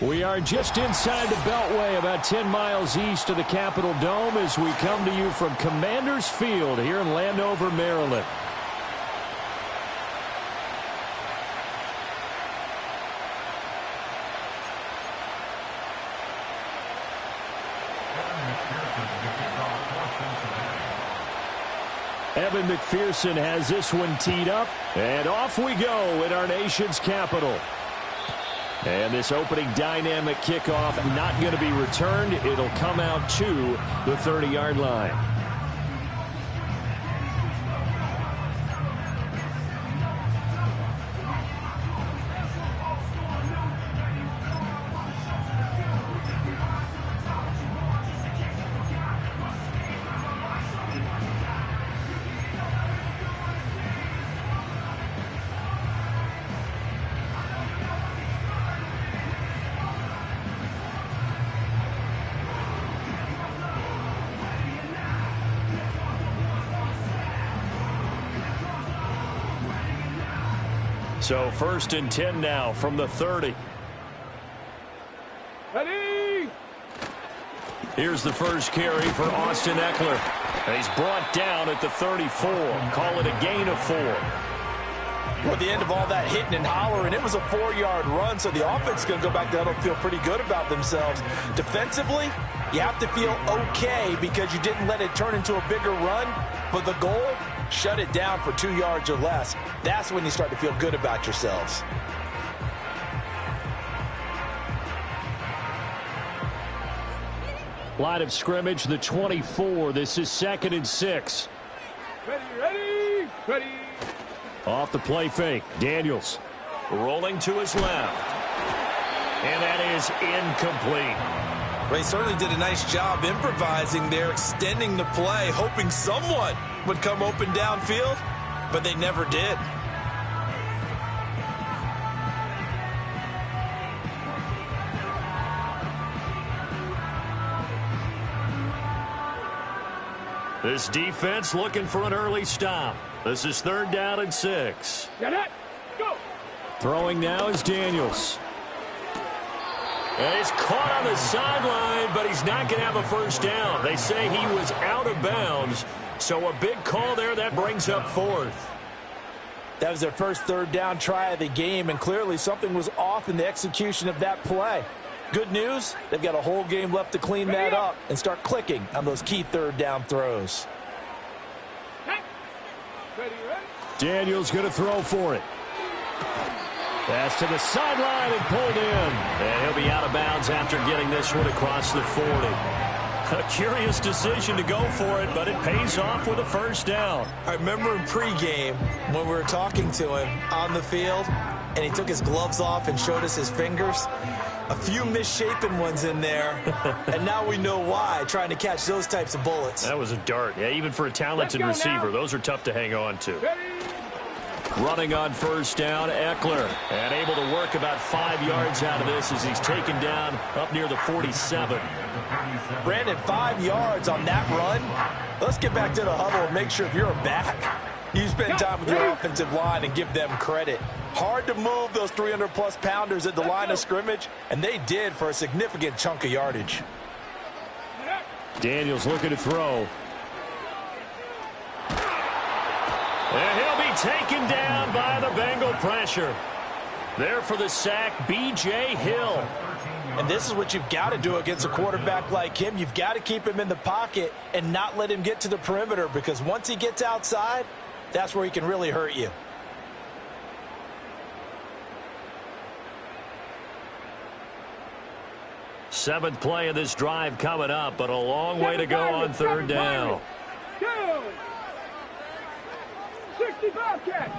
We are just inside the Beltway, about 10 miles east of the Capitol Dome as we come to you from Commanders Field here in Landover, Maryland. Evan McPherson has this one teed up, and off we go in our nation's capital. And this opening dynamic kickoff not going to be returned. It'll come out to the 30-yard line. So 1st and 10 now from the 30. Ready? Here's the first carry for Austin Eckler. And he's brought down at the 34. Call it a gain of 4. Well, at the end of all that hitting and hollering, it was a 4-yard run, so the offense is going to go back there and feel pretty good about themselves. Defensively, you have to feel okay because you didn't let it turn into a bigger run, but the goal, shut it down for 2 yards or less. That's when you start to feel good about yourselves. Line of scrimmage, the 24. This is 2nd and 6. Ready. Off the play fake. Daniels rolling to his left. And that is incomplete. They certainly did a nice job improvising there, extending the play, hoping someone would come open downfield, but they never did. This defense looking for an early stop. This is 3rd down and 6. Get it. Go. Throwing now is Daniels. And he's caught on the sideline, but he's not going to have a first down. They say he was out of bounds, so a big call there. That brings up 4th. That was their first 3rd down try of the game, and clearly something was off in the execution of that play. Good news, they've got a whole game left to clean that up and start clicking on those key 3rd down throws. Ready. Daniels going to throw for it. Pass to the sideline and pulled in. And he'll be out of bounds after getting this one across the 40. A curious decision to go for it, but it pays off with a first down. I remember in pregame when we were talking to him on the field, and he took his gloves off and showed us his fingers. A few misshapen ones in there, and now we know why, trying to catch those types of bullets. That was a dart. Yeah, even for a talented receiver, those are tough to hang on to. Ready. Running on first down, Eckler, and able to work about 5 yards out of this as he's taken down up near the 47. Brandon, 5 yards on that run. Let's get back to the huddle and make sure if you're a back, you spend time with your offensive line and give them credit. Hard to move those 300-plus pounders at the line of scrimmage, and they did for a significant chunk of yardage. Daniels looking to throw. And he'll be taken down by the Bengal pressure. There for the sack, B.J. Hill. And this is what you've got to do against a quarterback like him. You've got to keep him in the pocket and not let him get to the perimeter, because once he gets outside, that's where he can really hurt you. Seventh play of this drive coming up, but a long way to go on 3rd down.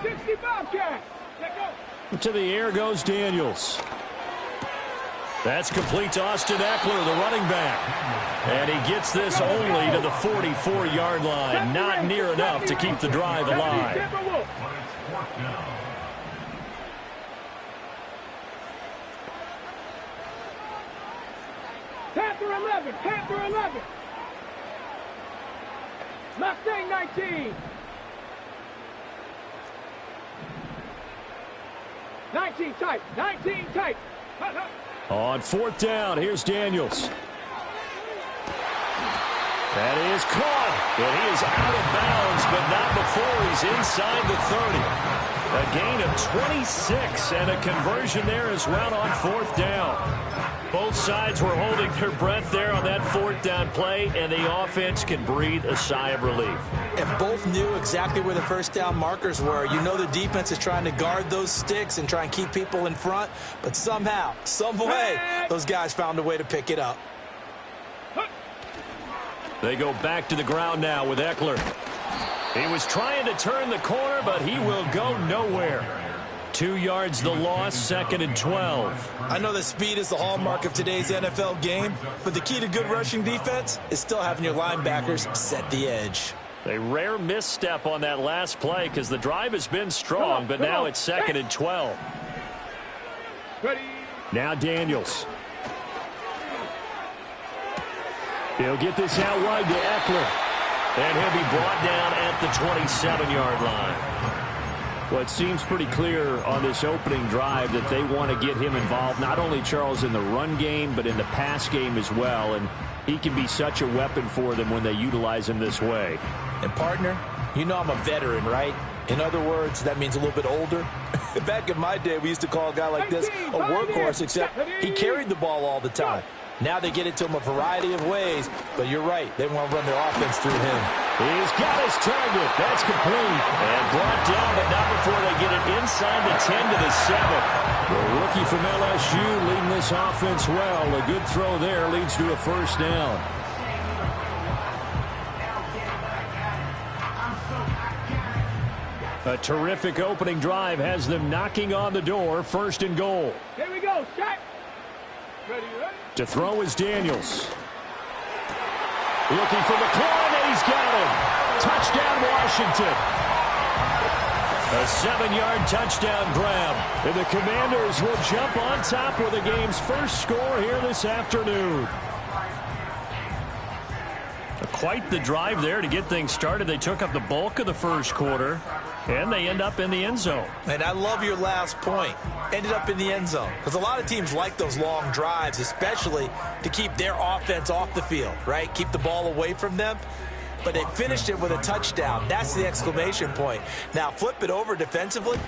60 Bobcat. Let go. To the air goes Daniels. That's complete to Austin Eckler, the running back. And he gets this only to the 44-yard line. Not near enough to keep the drive alive. Panther 11. Mustang 19. 19 tight. On fourth down, here's Daniels. That is caught, and he is out of bounds, but not before he's inside the 30. A gain of 26 and a conversion there as well on fourth down. Both sides were holding their breath there on that fourth down play, and the offense can breathe a sigh of relief. And both knew exactly where the first down markers were. You know the defense is trying to guard those sticks and try and keep people in front, but somehow, some way, those guys found a way to pick it up. They go back to the ground now with Eckler. He was trying to turn the corner, but he will go nowhere. 2 yards the loss, 2nd and 12. I know that speed is the hallmark of today's NFL game, but the key to good rushing defense is still having your linebackers set the edge. A rare misstep on that last play because the drive has been strong, but now it's 2nd and 12. Ready. Now Daniels. He'll get this out wide to Eckler. And he'll be brought down at the 27-yard line. Well, it seems pretty clear on this opening drive that they want to get him involved, not only, Charles, in the run game, but in the pass game as well. And he can be such a weapon for them when they utilize him this way. And, partner, you know I'm a veteran, right? In other words, that means a little bit older. Back in my day, we used to call a guy like this a workhorse, except he carried the ball all the time. Now they get it to him a variety of ways, but you're right. They want to run their offense through him. He's got his target. That's complete. And brought down, but not before they get it inside the 10 to the 7. The rookie from LSU leading this offense well. A good throw there leads to a first down. A terrific opening drive has them knocking on the door. 1st and goal. Here we go. Set. Ready, ready. To throw is Daniels. Looking for McLaurin, and he's got him. Touchdown, Washington. A 7-yard touchdown grab. And the Commanders will jump on top with the game's first score here this afternoon. Quite the drive there to get things started. They took up the bulk of the first quarter, and they end up in the end zone. And I love your last point. Ended up in the end zone. Because a lot of teams like those long drives, especially to keep their offense off the field, right? Keep the ball away from them. But they finished it with a touchdown. That's the exclamation point. Now, flip it over defensively.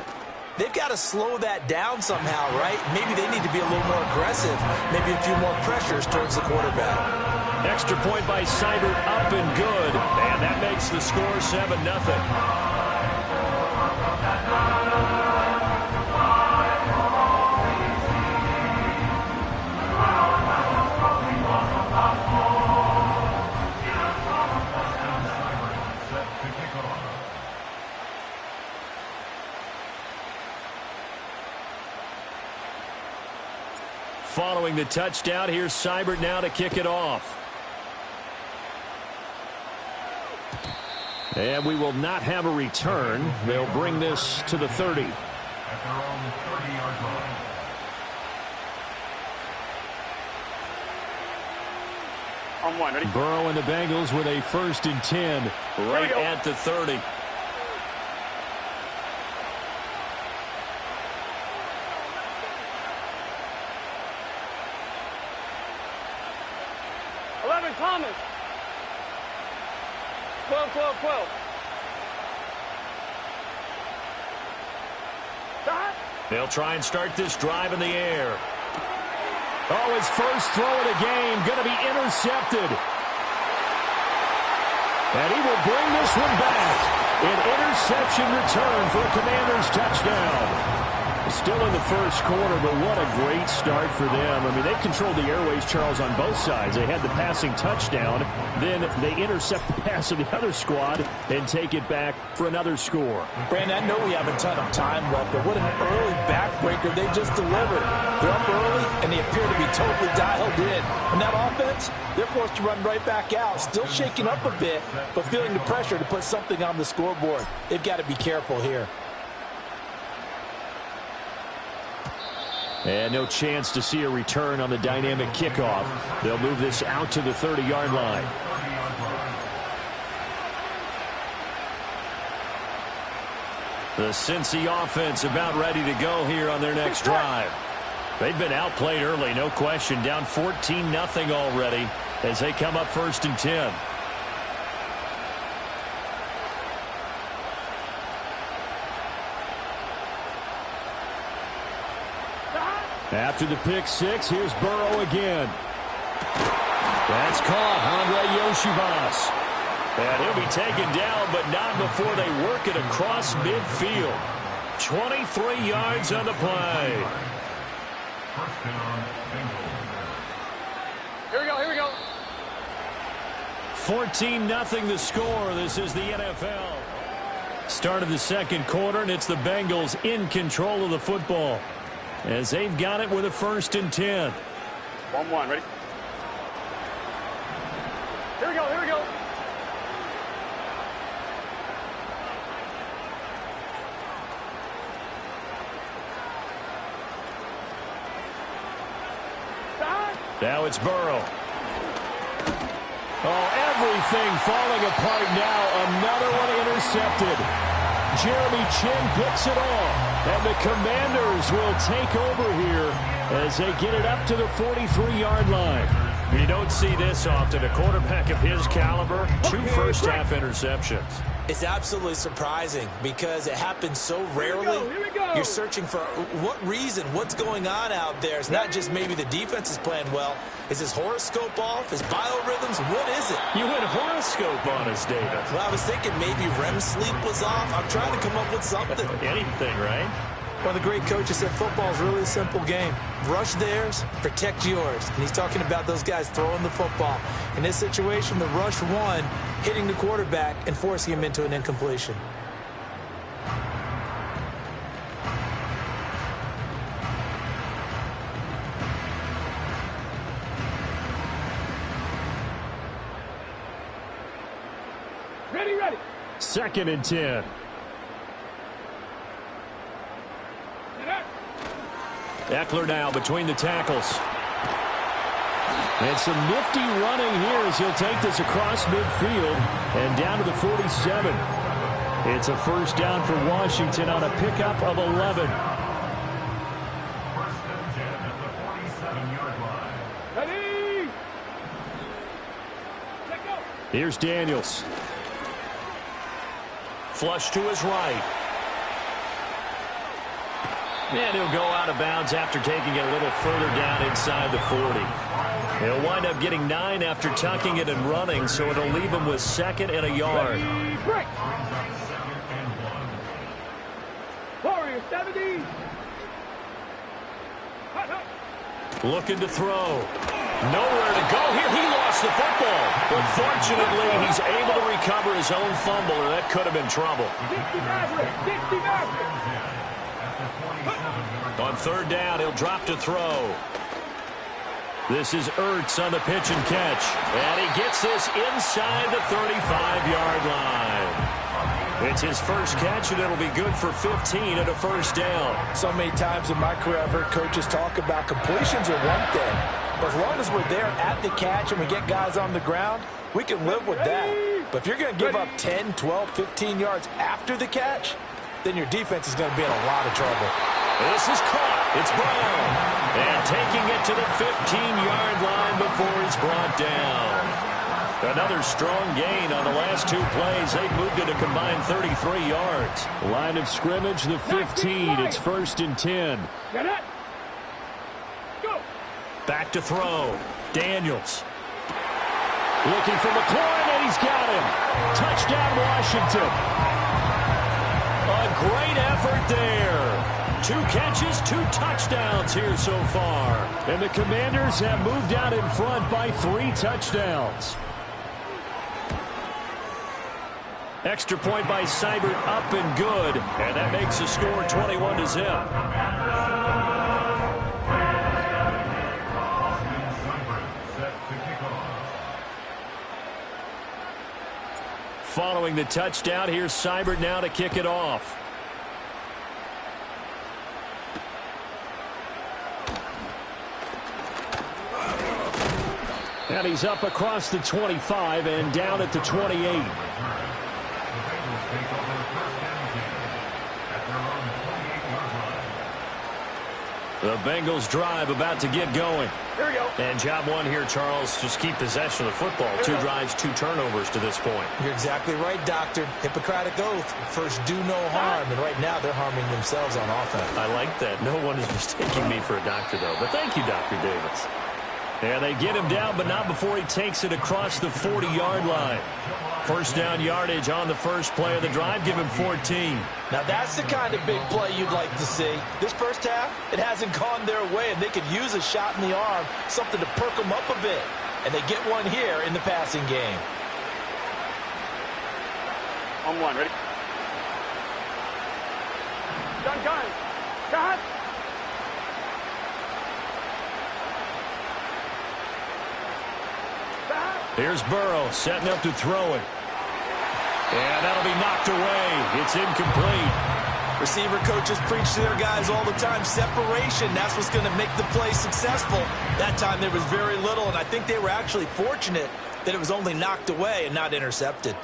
They've got to slow that down somehow, right? Maybe they need to be a little more aggressive. Maybe a few more pressures towards the quarterback. Extra point by Seibert, up and good. And that makes the score 7-0. Following the touchdown, here's Seibert now to kick it off. And we will not have a return. They'll bring this to the 30. On one, ready? Burrow and the Bengals with a 1st and 10 right at the 30. Thomas. 12, 12, 12. Stop. They'll try and start this drive in the air. Oh, his first throw of the game going to be intercepted. And he will bring this one back. An interception return for a Commanders touchdown. Still in the first quarter, but what a great start for them. I mean, they've controlled the airways, Charles, on both sides. They had the passing touchdown. Then they intercept the pass of the other squad and take it back for another score. Brandon, I know we have a ton of time left, but what an early backbreaker they just delivered. They're up early, and they appear to be totally dialed in. And that offense, they're forced to run right back out. Still shaking up a bit, but feeling the pressure to put something on the scoreboard. They've got to be careful here. And no chance to see a return on the dynamic kickoff. They'll move this out to the 30-yard line. The Cincy offense about ready to go here on their next drive. They've been outplayed early, no question. Down 14-0 already as they come up 1st and 10. After the pick six, here's Burrow again. That's caught. Andre Yoshivas. And he'll be taken down, but not before they work it across midfield. 23 yards on the play. Here we go, here we go. 14-0 the score. This is the NFL. Start of the second quarter, and it's the Bengals in control of the football as they've got it with a 1st and 10. 1-1, ready? Here we go, here we go. Now it's Burrow. Oh, everything falling apart now. Another one intercepted. Jeremy Chin picks it off. And the Commanders will take over here as they get it up to the 43-yard line. You don't see this often. A quarterback of his caliber, 2 first-half interceptions. It's absolutely surprising because it happens so rarely. Here we go. You're searching for what reason, what's going on out there. It's not just maybe the defense is playing well. Is his horoscope off? His biorhythms? What is it? You went horoscope on us, David. Well, I was thinking maybe REM sleep was off. I'm trying to come up with something. Anything, right? Well, the great coach has said football is really a simple game. Rush theirs, protect yours. And he's talking about those guys throwing the football. In this situation, the rush one, hitting the quarterback and forcing him into an incompletion. Ready, ready. 2nd and 10. Eckler now between the tackles. And some nifty running here as he'll take this across midfield and down to the 47. It's a 1st down for Washington on a pickup of 11. Ready. Let go. Here's Daniels. Flush to his right. And he'll go out of bounds after taking it a little further down inside the 40. He'll wind up getting 9 after tucking it and running, so it'll leave him with 2nd and a yard. Ready, break. Warrior 70. Hut, hut. Looking to throw. Nowhere to go here. He lost the football. But fortunately, he's able to recover his own fumble, or that could have been trouble. 60 Maverick. 60 Maverick. On 3rd down, he'll drop to throw. This is Ertz on the pitch and catch. And he gets this inside the 35-yard line. It's his first catch, and it'll be good for 15 and a 1st down. So many times in my career, I've heard coaches talk about completions are one thing. But as long as we're there at the catch and we get guys on the ground, we can live with that. But if you're going to give up 10, 12, 15 yards after the catch, then your defense is going to be in a lot of trouble. This is caught. It's Brown. And taking it to the 15-yard line before he's brought down. Another strong gain on the last 2 plays. They've moved it a combined 33 yards. Line of scrimmage, the 15. It's 1st and 10. Get it. Go. Back to throw. Daniels. Looking for McLaurin, and he's got him. Touchdown, Washington. A great effort there. 2 catches, 2 touchdowns here so far. And the Commanders have moved out in front by 3 touchdowns. Extra point by Seibert, up and good. And that makes the score 21-0. Following the touchdown, here's Seibert now to kick it off. And he's up across the 25 and down at the 28. The Bengals drive about to get going. Here we go. And job one here, Charles, just keep possession of the football. 2 drives, 2 turnovers to this point. You're exactly right, Doctor. Hippocratic oath. First, do no harm. And right now, they're harming themselves on offense. I like that. No one is mistaking me for a doctor, though. But thank you, Dr. Davis. And they get him down, but not before he takes it across the 40-yard line. First down yardage on the first play of the drive. Give him 14. Now, that's the kind of big play you'd like to see. This first half, it hasn't gone their way, and they could use a shot in the arm, something to perk them up a bit. And they get one here in the passing game. On one, ready? Gun. Cut. Here's Burrow setting up to throw it. And that'll be knocked away. It's incomplete. Receiver coaches preach to their guys all the time. Separation, that's what's going to make the play successful. That time there was very little, and I think they were actually fortunate that it was only knocked away and not intercepted.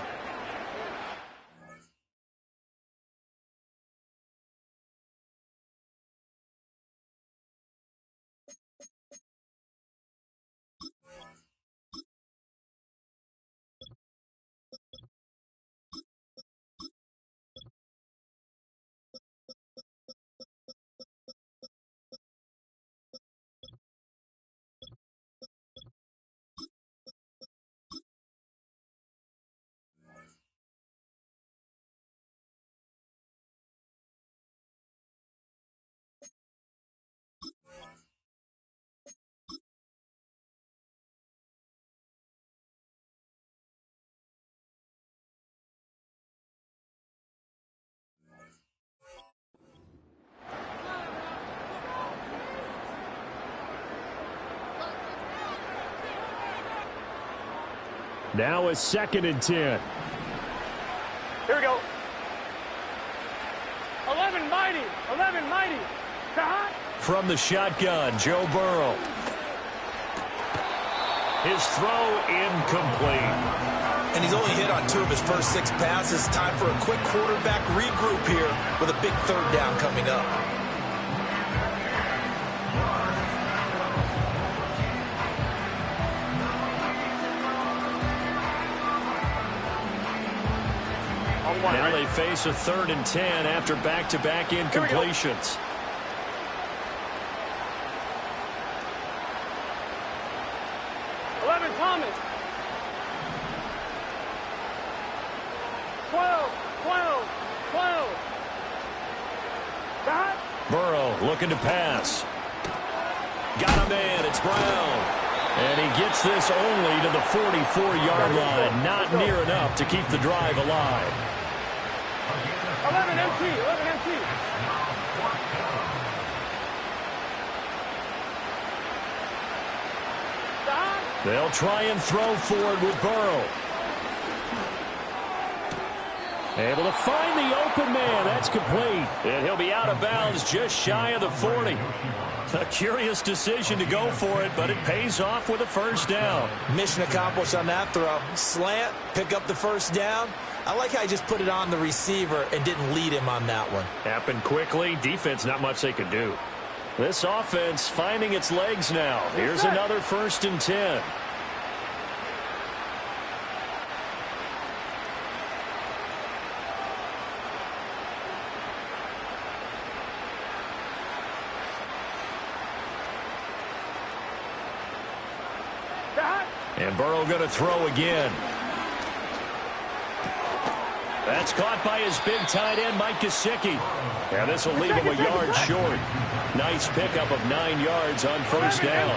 Now it's 2nd and 10. Here we go. 11 mighty. Cut. From the shotgun, Joe Burrow. His throw incomplete. And he's only hit on 2 of his first 6 passes. Time for a quick quarterback regroup here with a big 3rd down coming up. Now they face a 3rd and 10 after back-to-back incompletions. 11 Thomas. 12. Cut. Burrow looking to pass. Got him in. It's Brown. And he gets this only to the 44-yard line. Not near enough to keep the drive alive. 11 MT. They'll try and throw forward with Burrow. Able to find the open man. That's complete. And he'll be out of bounds just shy of the 40. A curious decision to go for it, but it pays off with a 1st down. Mission accomplished on that throw. Slant, pick up the 1st down. I like how he just put it on the receiver and didn't lead him on that one. Happened quickly. Defense, not much they could do. This offense finding its legs now. Here's another 1st and 10. And Burrow going to throw again. That's caught by his big tight end, Mike Gesicki. And this will leave him a yard short. Nice pickup of 9 yards on 1st down.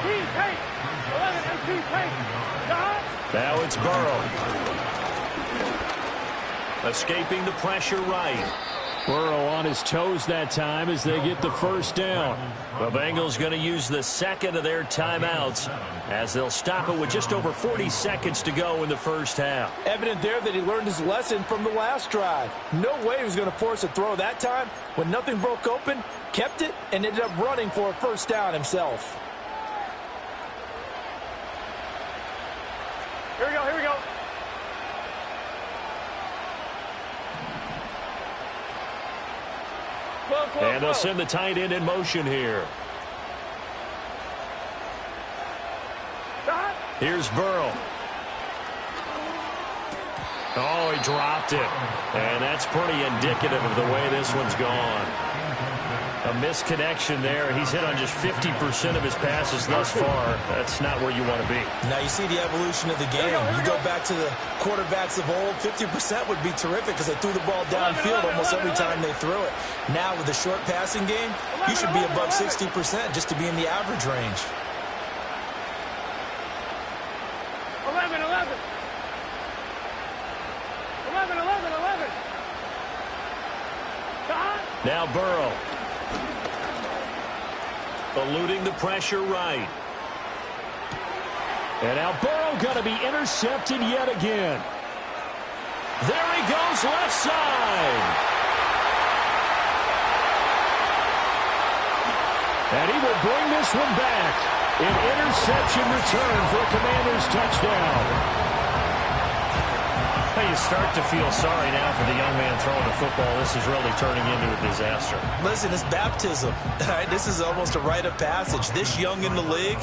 Now it's Burrow. Escaping the pressure right. Burrow on his toes that time as they get the 1st down. The Bengals going to use the 2nd of their timeouts as they'll stop it with just over 40 seconds to go in the 1st half. Evident there that he learned his lesson from the last drive. No way he was going to force a throw that time. When nothing broke open, kept it, and ended up running for a 1st down himself. Here we go. And they'll send the tight end in motion here. Here's Burrow. Oh, he dropped it. And that's pretty indicative of the way this one's gone. A misconnection there. He's hit on just 50% of his passes thus far. That's not where you want to be. Now you see the evolution of the game. You go back to the quarterbacks of old, 50% would be terrific because they threw the ball downfield almost every time they threw it. Now with the short passing game, you should be above 60% just to be in the average range. 11, 11. 11, 11, 11. Now Burrow. Eluding the pressure right. And now Burrow going to be intercepted yet again. There he goes left side. And he will bring this one back. An interception return for a Commanders touchdown. You start to feel sorry now for the young man throwing the football. This is really turning into a disaster. Listen, it's baptism. All right, this is almost a rite of passage. This young in the league,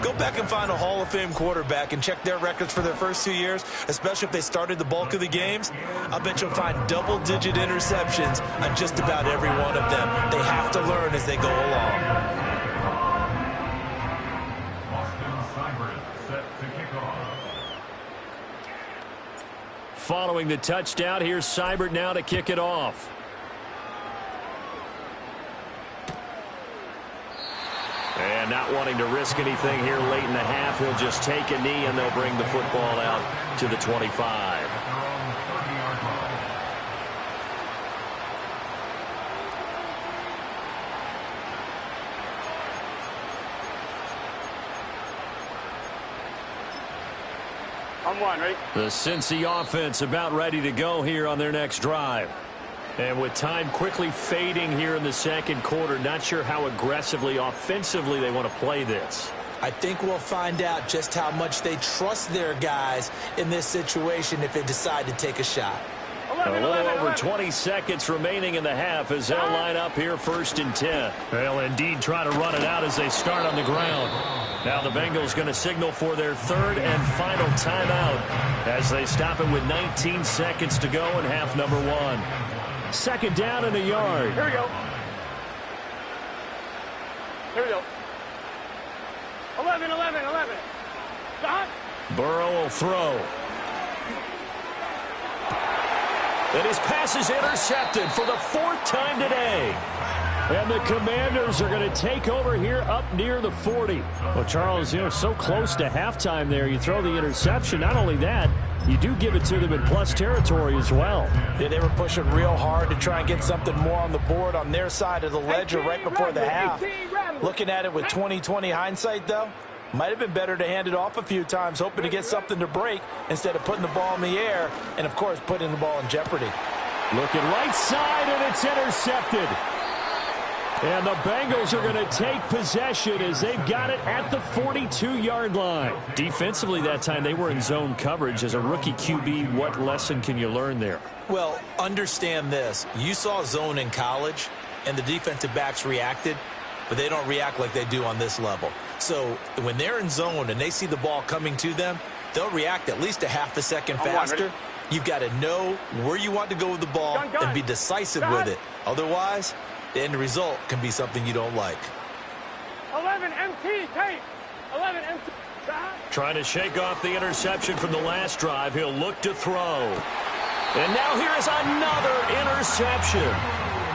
go back and find a Hall of Fame quarterback and check their records for their first 2 years, especially if they started the bulk of the games. I bet you'll find double-digit interceptions on just about every one of them. They have to learn as they go along. Following the touchdown, here's Seibert now to kick it off. And not wanting to risk anything here late in the half, he'll just take a knee and they'll bring the football out to the 25. On one, ready? The Cincy offense about ready to go here on their next drive. And with time quickly fading here in the second quarter, not sure how aggressively, offensively they want to play this. I think we'll find out just how much they trust their guys in this situation if they decide to take a shot. 11, A little 11, over 11. 20 seconds remaining in the half as they'll line up here 1st and 10. They'll indeed try to run it out as they start on the ground. Now the Bengals going to signal for their 3rd and final timeout as they stop it with 19 seconds to go in half number 1. 2nd down and a yard. Here we go. Here we go. 11, 11, 11. Stop. Burrow will throw. And his pass is intercepted for the 4th time today. And the Commanders are going to take over here up near the 40. Well, Charles, so close to halftime there. You throw the interception. Not only that, you do give it to them in plus territory as well. Yeah, they were pushing real hard to try and get something more on the board on their side of the ledger right before the half. Looking at it with 20/20 hindsight, though, might have been better to hand it off a few times, hoping to get something to break instead of putting the ball in the air and, of course, putting the ball in jeopardy. Looking right side, and it's intercepted. And the Bengals are going to take possession as they've got it at the 42-yard line. Defensively that time, they were in zone coverage. As a rookie QB, what lesson can you learn there? Well, understand this. You saw zone in college, and the defensive backs reacted, but they don't react like they do on this level. So when they're in zone and they see the ball coming to them, they'll react at least a half a second faster. You've got to know where you want to go with the ball and be decisive with it. Otherwise, the end result can be something you don't like. 11 MT tape. 11 MT. Trying to shake off the interception from the last drive. He'll look to throw. And now here is another interception.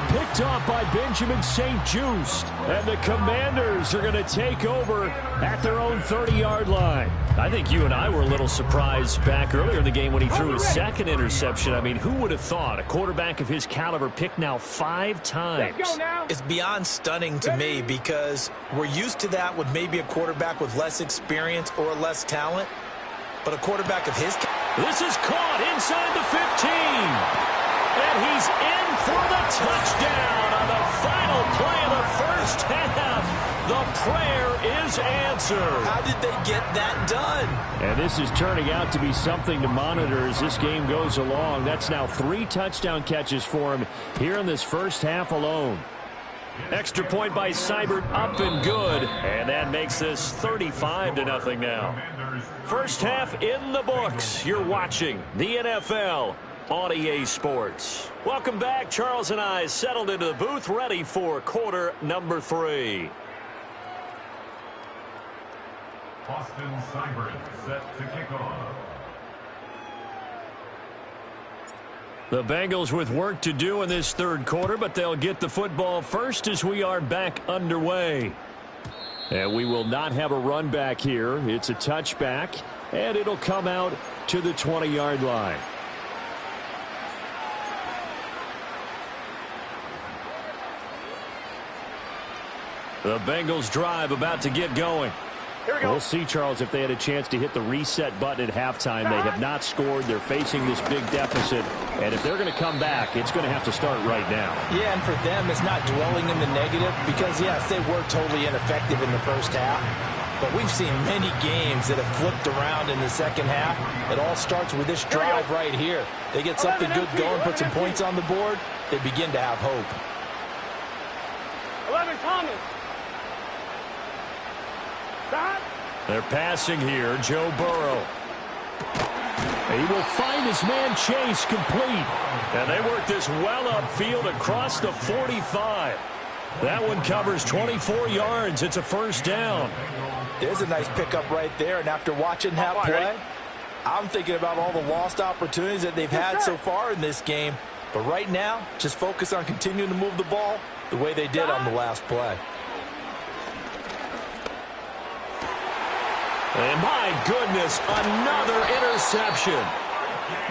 Picked off by Benjamin St-Juste. And the Commanders are going to take over at their own 30-yard line. I think you and I were a little surprised back earlier in the game when he threw his 2nd interception. I mean, who would have thought a quarterback of his caliber picked now 5 times? It's beyond stunning to me because we're used to that with maybe a quarterback with less experience or less talent. But a quarterback of his... This is caught inside the 15. And he's in for the touchdown on the final play of the first half. The prayer is answered. How did they get that done? And this is turning out to be something to monitor as this game goes along. That's now 3 touchdown catches for him here in this first half alone. Extra point by Seibert, up and good. And that makes this 35-0 now. First half in the books. You're watching the NFL on EA Sports. Welcome back. Charles and I settled into the booth, ready for quarter number 3. Austin Seibert set to kick off. The Bengals with work to do in this third quarter, but they'll get the football first as we are back underway. And we will not have a run back here. It's a touchback, and it'll come out to the 20-yard line. The Bengals drive about to get going. Here we go. We'll see, Charles, if they had a chance to hit the reset button at halftime. They have not scored. They're facing this big deficit. And if they're going to come back, it's going to have to start right now. Yeah, and for them, it's not dwelling in the negative because, yes, they were totally ineffective in the first half. But we've seen many games that have flipped around in the second half. It all starts with this drive right here. They get something good going, put some points on the board. They begin to have hope. 11 Thomas. They're passing here. Joe Burrow. He will find his man Chase complete. And they work this well upfield across the 45. That one covers 24 yards. It's a first down. There's a nice pickup right there. And after watching that play, I'm thinking about all the lost opportunities that they've had so far in this game. But right now, just focus on continuing to move the ball the way they did on the last play. And my goodness, another interception.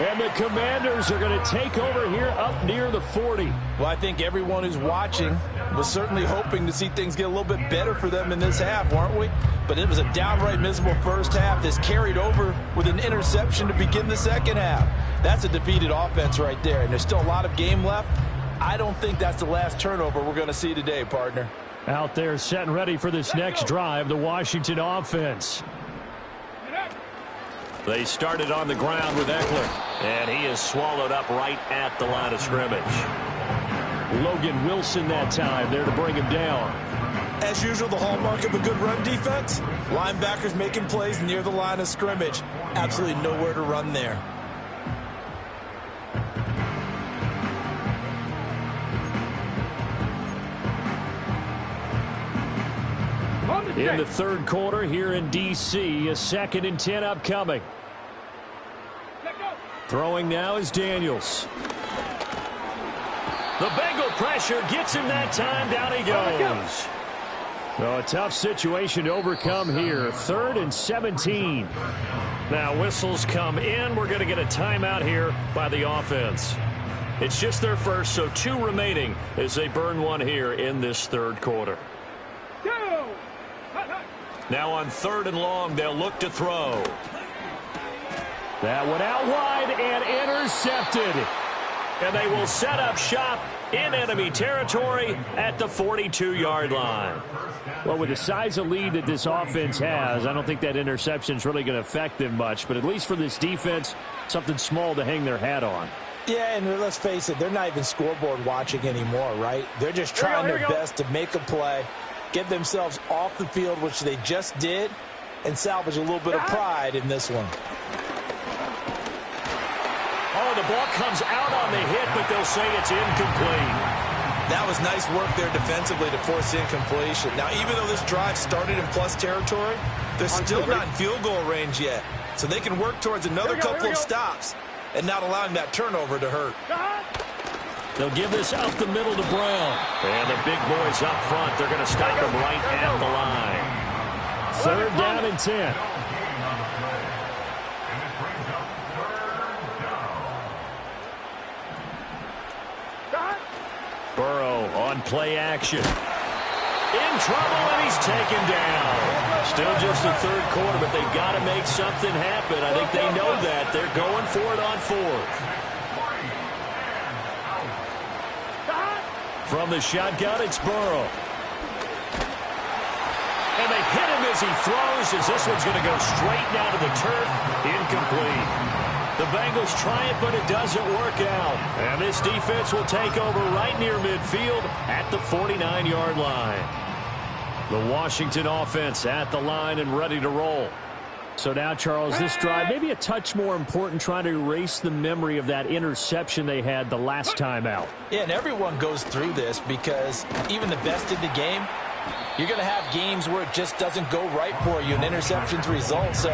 And the Commanders are going to take over here up near the 40. Well, I think everyone who's watching was certainly hoping to see things get a little bit better for them in this half, weren't we? But it was a downright miserable first half that's carried over with an interception to begin the second half. That's a defeated offense right there, and there's still a lot of game left. I don't think that's the last turnover we're going to see today, partner. Out there setting ready for this next drive, the Washington offense. They started on the ground with Eckler, and he is swallowed up right at the line of scrimmage. Logan Wilson that time there to bring him down. As usual, the hallmark of a good run defense, linebackers making plays near the line of scrimmage. Absolutely nowhere to run there. In the third quarter here in D.C., a 2nd and 10 upcoming. Throwing now is Daniels. The Bengal pressure gets him that time. Down he goes. So a tough situation to overcome here. 3rd and 17. Now whistles come in. We're going to get a timeout here by the offense. It's just their first, so 2 remaining as they burn one here in this third quarter. Now on 3rd and long, they'll look to throw. That one out wide and intercepted. And they will set up shop in enemy territory at the 42-yard line. Well, with the size of lead that this offense has, I don't think that interception is really going to affect them much. But at least for this defense, something small to hang their hat on. Yeah, and let's face it, they're not even scoreboard watching anymore, right? They're just trying their best to make a play, get themselves off the field, which they just did, and salvage a little bit of pride in this one. Oh, the ball comes out on the hit, but they'll say it's incomplete. That was nice work there defensively to force incompletion. Now, even though this drive started in plus territory, they're still not in field goal range yet. So they can work towards another couple of stops and not allowing that turnover to hurt. They'll give this up the middle to Brown. And the big boys up front, they're going to stop him right at the line. 3rd down and 10. Burrow on play action. In trouble, and he's taken down. Still just the third quarter, but they've got to make something happen. I think they know that. They're going for it on 4th. From the shotgun, it's Burrow. And they hit him as he throws, as this one's going to go straight down to the turf. Incomplete. The Bengals try it, but it doesn't work out. And this defense will take over right near midfield at the 49-yard line. The Washington offense at the line and ready to roll. So now, Charles, this drive, maybe a touch more important, trying to erase the memory of that interception they had the last time out. Yeah, and everyone goes through this because even the best in the game, you're going to have games where it just doesn't go right for you, and interceptions result. So,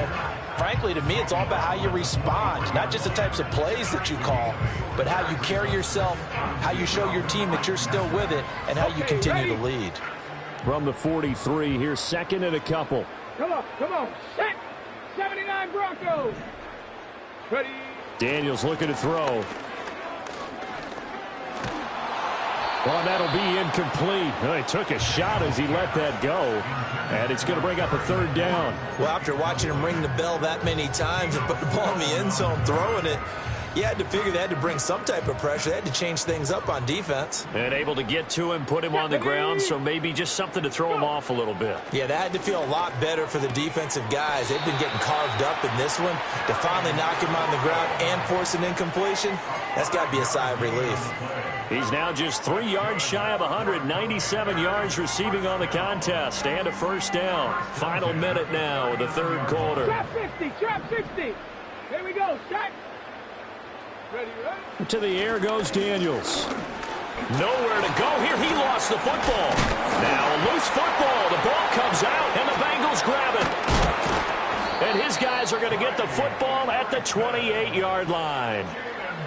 frankly, to me, it's all about how you respond, not just the types of plays that you call, but how you carry yourself, how you show your team that you're still with it, and how you continue to lead. From the 43, here's second and a couple. Come on, set. 79 Broncos. Ready. Daniels looking to throw. Well, that'll be incomplete. Well, he took a shot as he let that go. And it's going to bring up a third down. Well, after watching him ring the bell that many times and put the ball in the end zone throwing it, you had to figure they had to bring some type of pressure. They had to change things up on defense. And able to get to him, put him on the ground, so maybe just something to throw him off a little bit. Yeah, that had to feel a lot better for the defensive guys. They've been getting carved up in this one. To finally knock him on the ground and force an incompletion, that's got to be a sigh of relief. He's now just 3 yards shy of 197 yards receiving on the contest and a first down. Final minute now of the third quarter. Trap 50, trap 60. Here we go, set. Ready, ready. To the air goes Daniels. Nowhere to go here. He lost the football. Now a loose football. The ball comes out, and the Bengals grab it. And his guys are going to get the football at the 28-yard line.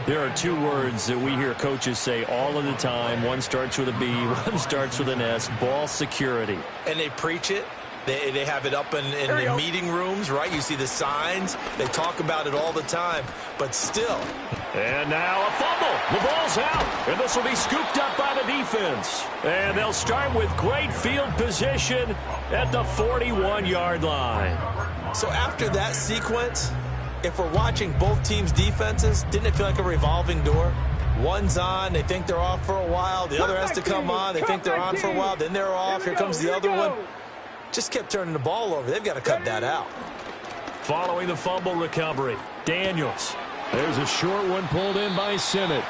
There are two words that we hear coaches say all of the time. One starts with a B, one starts with an S. Ball security. And they preach it. They have it up in the meeting rooms, right? You see the signs. They talk about it all the time. But still. And now a fumble. The ball's out. And this will be scooped up by the defense. And they'll start with great field position at the 41-yard line. So after that sequence, if we're watching both teams' defenses, didn't it feel like a revolving door? One's on, they think they're off for a while. The other has to come on, they think they're on for a while. Then they're off. Here comes the other one. Just kept turning the ball over. They've got to cut that out. Following the fumble recovery, Daniels. There's a short one pulled in by Simmett.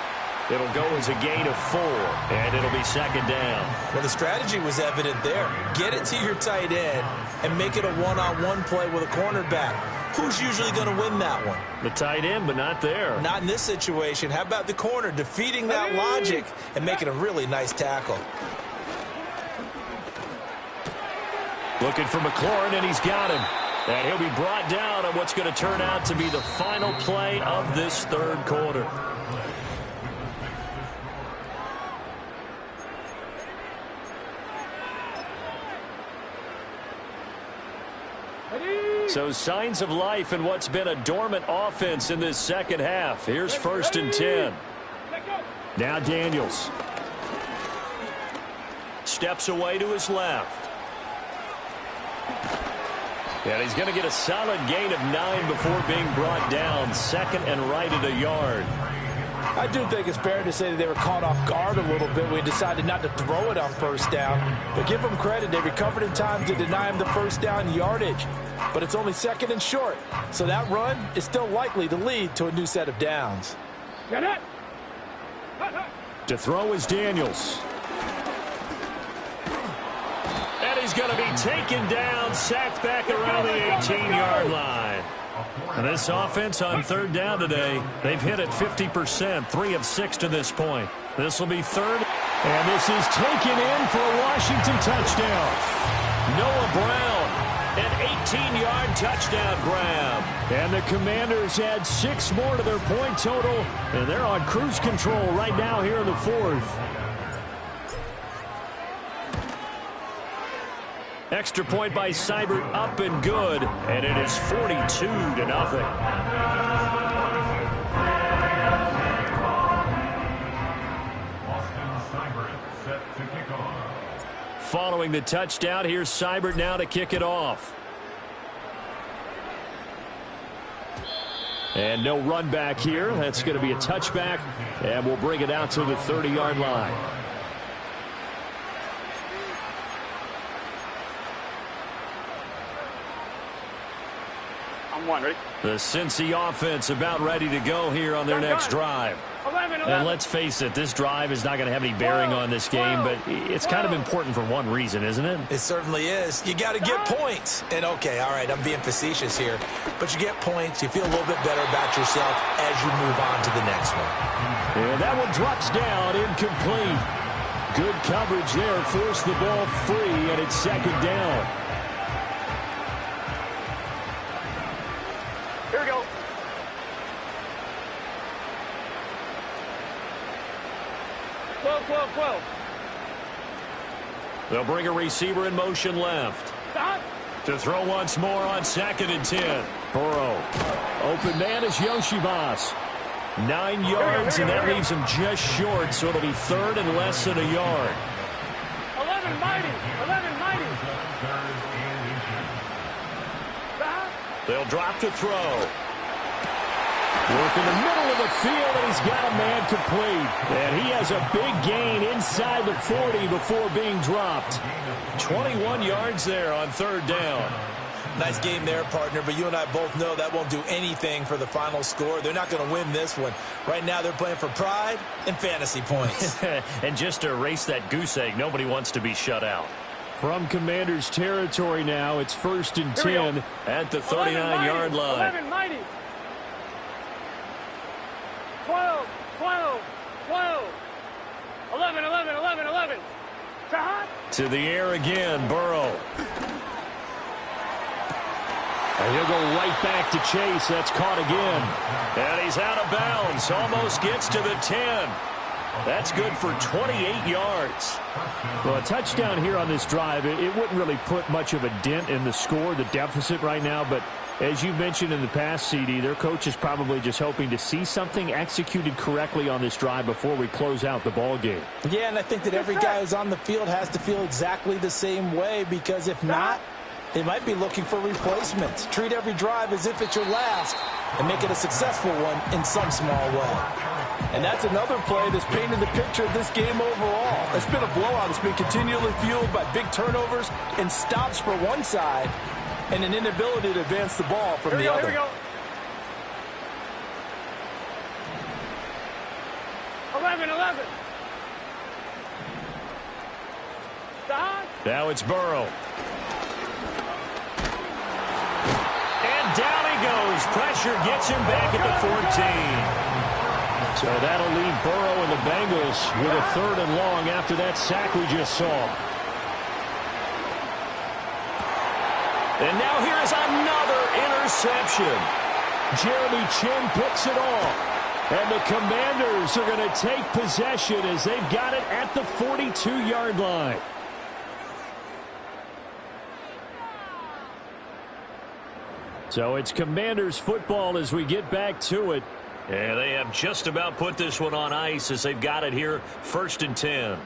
It'll go as a gain of 4, and it'll be second down. Well, the strategy was evident there. Get it to your tight end and make it a one-on-one play with a cornerback. Who's usually going to win that one? The tight end, but not there. Not in this situation. How about the corner defeating that logic and making a really nice tackle? Looking for McLaurin, and he's got him. And he'll be brought down on what's going to turn out to be the final play of this third quarter. So signs of life in what's been a dormant offense in this second half. Here's 1st and 10. Now Daniels. Steps away to his left. And he's going to get a solid gain of 9 before being brought down. Second and right at a yard. I do think it's fair to say that they were caught off guard a little bit when we decided not to throw it on first down. But give them credit. They recovered in time to deny him the first down yardage. But it's only second and short. So that run is still likely to lead to a new set of downs. Get it. To throw is Daniels. And he's going to be taken down, sacked back around the 18-yard line. And this offense on third down today, they've hit it 50%, 3 of 6 to this point. This will be third, and this is taken in for a Washington touchdown. Noah Brown, an 18-yard touchdown grab. And the Commanders add 6 more to their point total, and they're on cruise control right now here in the fourth. Extra point by Seibert, up and good, and it is 42-0. Following the touchdown, here's Seibert now to kick it off. And no run back here. That's going to be a touchback, and we'll bring it out to the 30-yard line. I'm I'm one. Ready? The Cincy offense about ready to go here on their next drive. 11. And let's face it, this drive is not going to have any bearing on this game, but it's kind of important for one reason, isn't it? It certainly is. You got to get points. And, okay, all right, I'm being facetious here. But you get points, you feel a little bit better about yourself as you move on to the next one. And that one drops down, incomplete. Good coverage there, forced the ball free, and it's second down. Here we go. Twelve. They'll bring a receiver in motion left. Stop. To throw once more on 2nd and 10. Burrow. Open man is Yoshibas. 9 yards, and that leaves him just short, so it'll be 3rd and less than a yard. 11 mighty. Stop. They'll drop to throw. Work in the middle of the field, and he's got a man complete. And he has a big gain inside the 40 before being dropped. 21 yards there on 3rd down. Nice game there, partner, but you and I both know that won't do anything for the final score. They're not going to win this one. Right now they're playing for pride and fantasy points. And just to erase that goose egg, nobody wants to be shut out. From Commanders territory now, it's 1st and 10 at the 39-yard line. 11 mighty. 12. 11. To the air again, Burrow. And he'll go right back to Chase. That's caught again. And he's out of bounds. Almost gets to the 10. That's good for 28 yards. Well, a touchdown here on this drive, it wouldn't really put much of a dent in the score, the deficit right now. But as you mentioned in the past, CD, their coach is probably just hoping to see something executed correctly on this drive before we close out the ball game. Yeah, and I think that every guy who's on the field has to feel exactly the same way, because if not, they might be looking for replacements. Treat every drive as if it's your last and make it a successful one in some small way. And that's another play that's painted the picture of this game overall. It's been a blowout. It's been continually fueled by big turnovers and stops for one side and an inability to advance the ball from the other. Here we go. 11. Stop. Now it's Burrow. And down he goes. Pressure gets him back at the 14. So that'll leave Burrow and the Bengals with a 3rd and long after that sack we just saw. And now here's another interception. Jeremy Chin picks it off. And the Commanders are going to take possession as they've got it at the 42-yard line. So it's Commanders football as we get back to it. And they have just about put this one on ice as they've got it here, 1st and 10.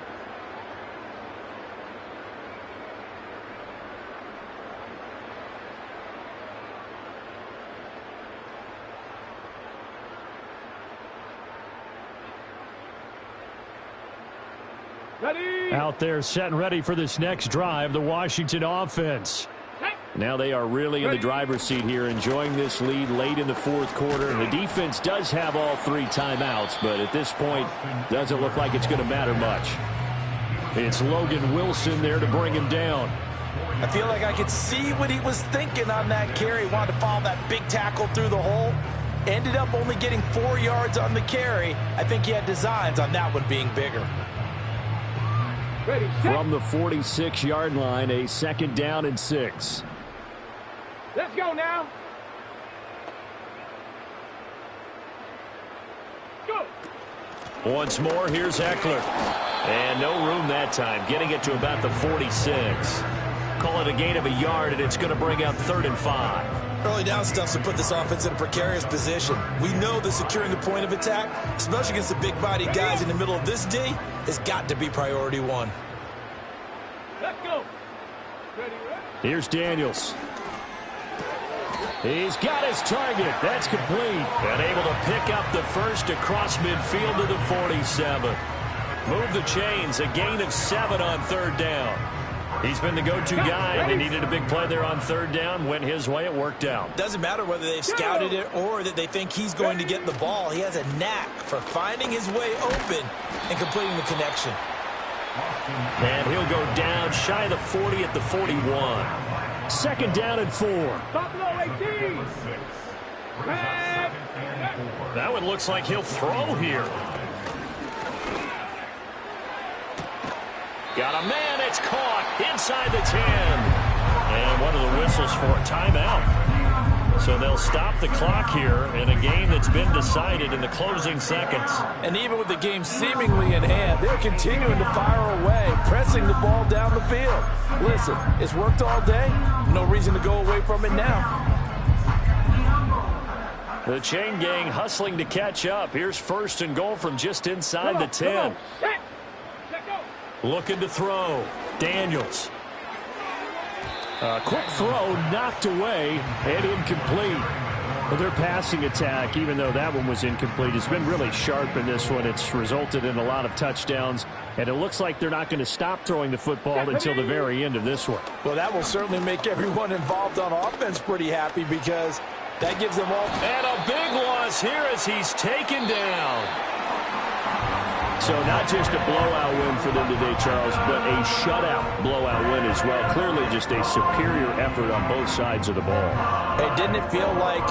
Ready. Out there set and ready for this next drive, the Washington offense. Now they are really in the driver's seat here, enjoying this lead late in the 4th quarter. And the defense does have all 3 timeouts, but at this point, doesn't look like it's going to matter much. It's Logan Wilson there to bring him down. I feel like I could see what he was thinking on that carry. He wanted to follow that big tackle through the hole. Ended up only getting 4 yards on the carry. I think he had designs on that one being bigger. Ready. From the 46-yard line, a 2nd down and 6. Let's go now. Go. Once more, here's Eckler. And no room that time, getting it to about the 46. Call it a gain of a yard, and it's going to bring out 3rd and 5. Early down stuff to put this offense in a precarious position. We know that securing the point of attack, especially against the big-bodied guys in the middle of this D, has got to be priority 1. Let's go. Ready. Here's Daniels. He's got his target. That's complete. And able to pick up the first across midfield to the 47. Move the chains. A gain of 7 on 3rd down. He's been the go-to guy, and they needed a big play there on third down. Went his way. It worked out. Doesn't matter whether they've scouted it or that they think he's going to get the ball. He has a knack for finding his way open and completing the connection. And he'll go down shy of the 40 at the 41. Second down and 4. Buffalo 18. That one looks like he'll throw here. Got a man. It's caught inside the 10. And one of the whistles for a timeout. So they'll stop the clock here in a game that's been decided in the closing seconds. And even with the game seemingly in hand, they're continuing to fire away, pressing the ball down the field. Listen, it's worked all day. No reason to go away from it now. The chain gang hustling to catch up. Here's first and goal from just inside the 10. Looking to throw. Daniels. A quick throw knocked away and incomplete. Well, their passing attack, even though that one was incomplete, has been really sharp in this one. It's resulted in a lot of touchdowns, and it looks like they're not going to stop throwing the football until the very end of this one. Well, that will certainly make everyone involved on offense pretty happy because that gives them all. And a big loss here as he's taken down. So not just a blowout win for them today, Charles, but a shutout blowout win as well. Clearly just a superior effort on both sides of the ball. Hey, didn't it feel like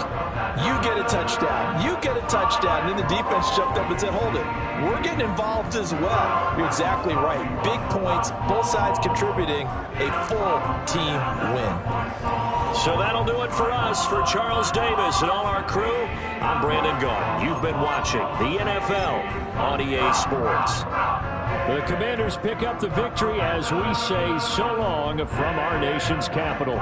you get a touchdown, you get a touchdown, and then the defense jumped up and said, hold it, we're getting involved as well. You're exactly right. Big points, both sides contributing, a full team win. So that'll do it for us. For Charles Davis and all our crew, I'm Brandon Gaudin. You've been watching the NFL on EA Sports. The Commanders pick up the victory as we say so long from our nation's capital.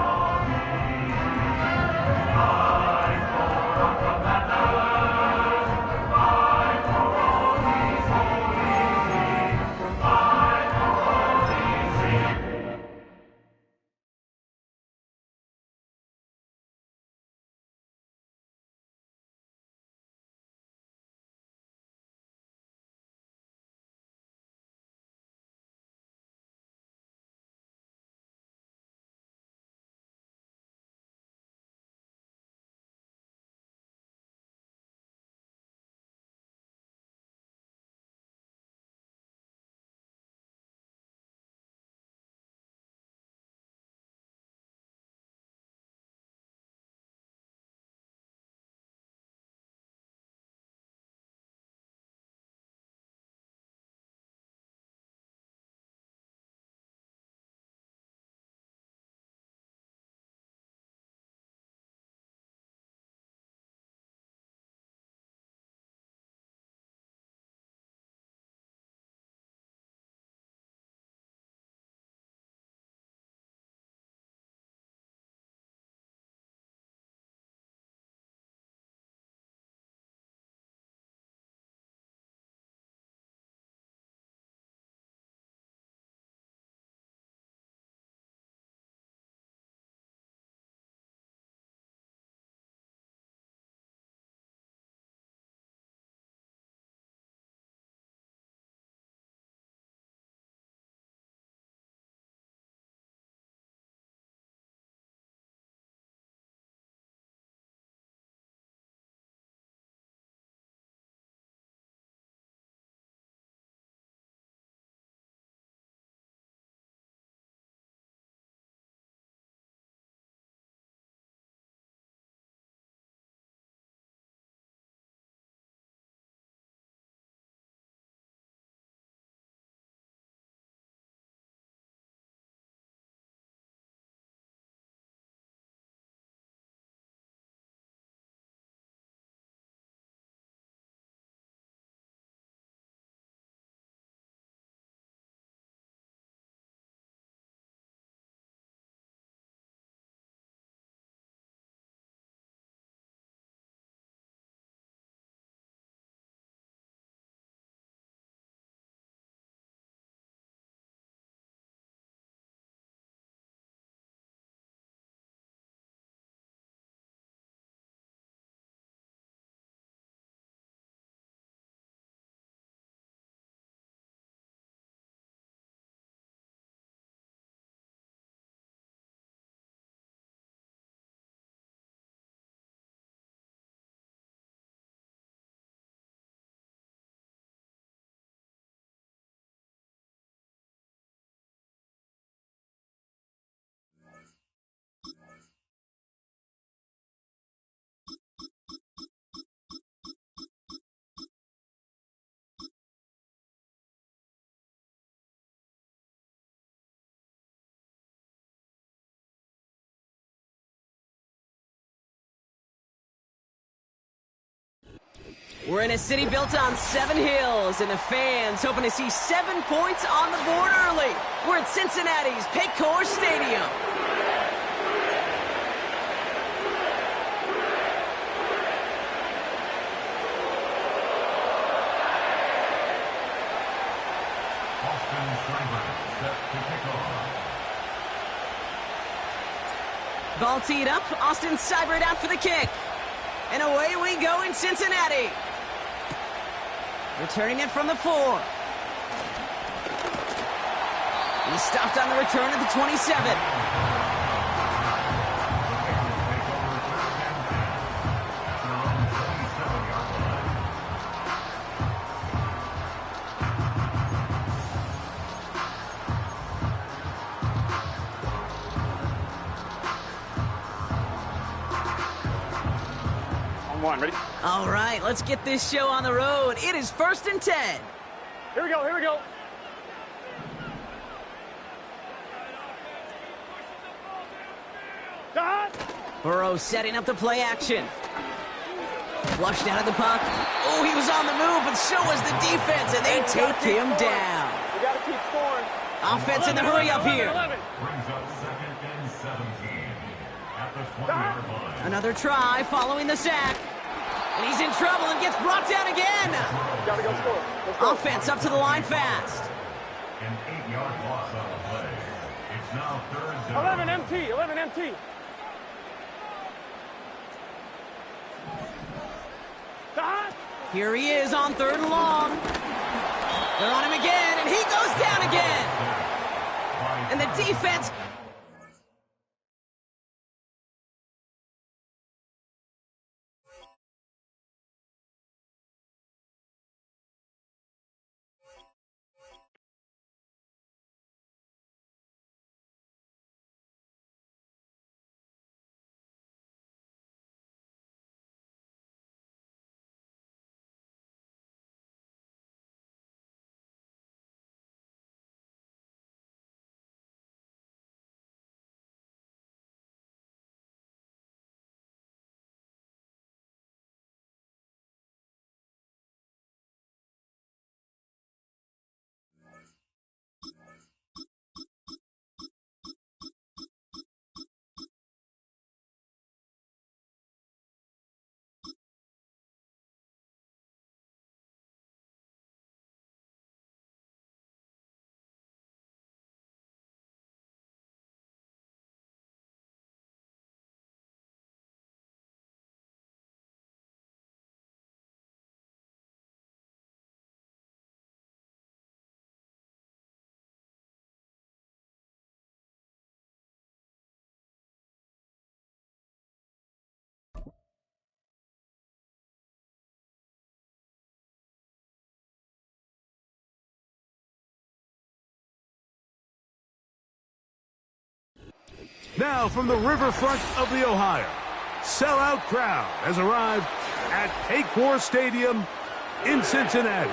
We're in a city built on 7 hills, and the fans hoping to see 7 points on the board early. We're at Cincinnati's Paycor Stadium. Ball teed up. Austin Seibert out for the kick. And away we go in Cincinnati. Returning it from the 4. He's stopped on the return at the 27. Ready? All right, let's get this show on the road. It is 1st and 10. Here we go, here we go. Burrow setting up the play action. Flushed out of the pocket. Oh, he was on the move, but so was the defense, and they take him down. We got to keep scoring. Offense in the hurry up here. Brings up 2nd and 17 at the 20-yard line. Another try following the sack. And he's in trouble and gets brought down again. Gotta go score. Let's go. Offense up to the line fast. An 8-yard loss on the play. It's now 3rd down. 11 MT, 11 MT. Here he is on 3rd and long. They're on him again, and he goes down again. And the defense... Now from the riverfront of the Ohio, sellout crowd has arrived at Paycor Stadium in Cincinnati.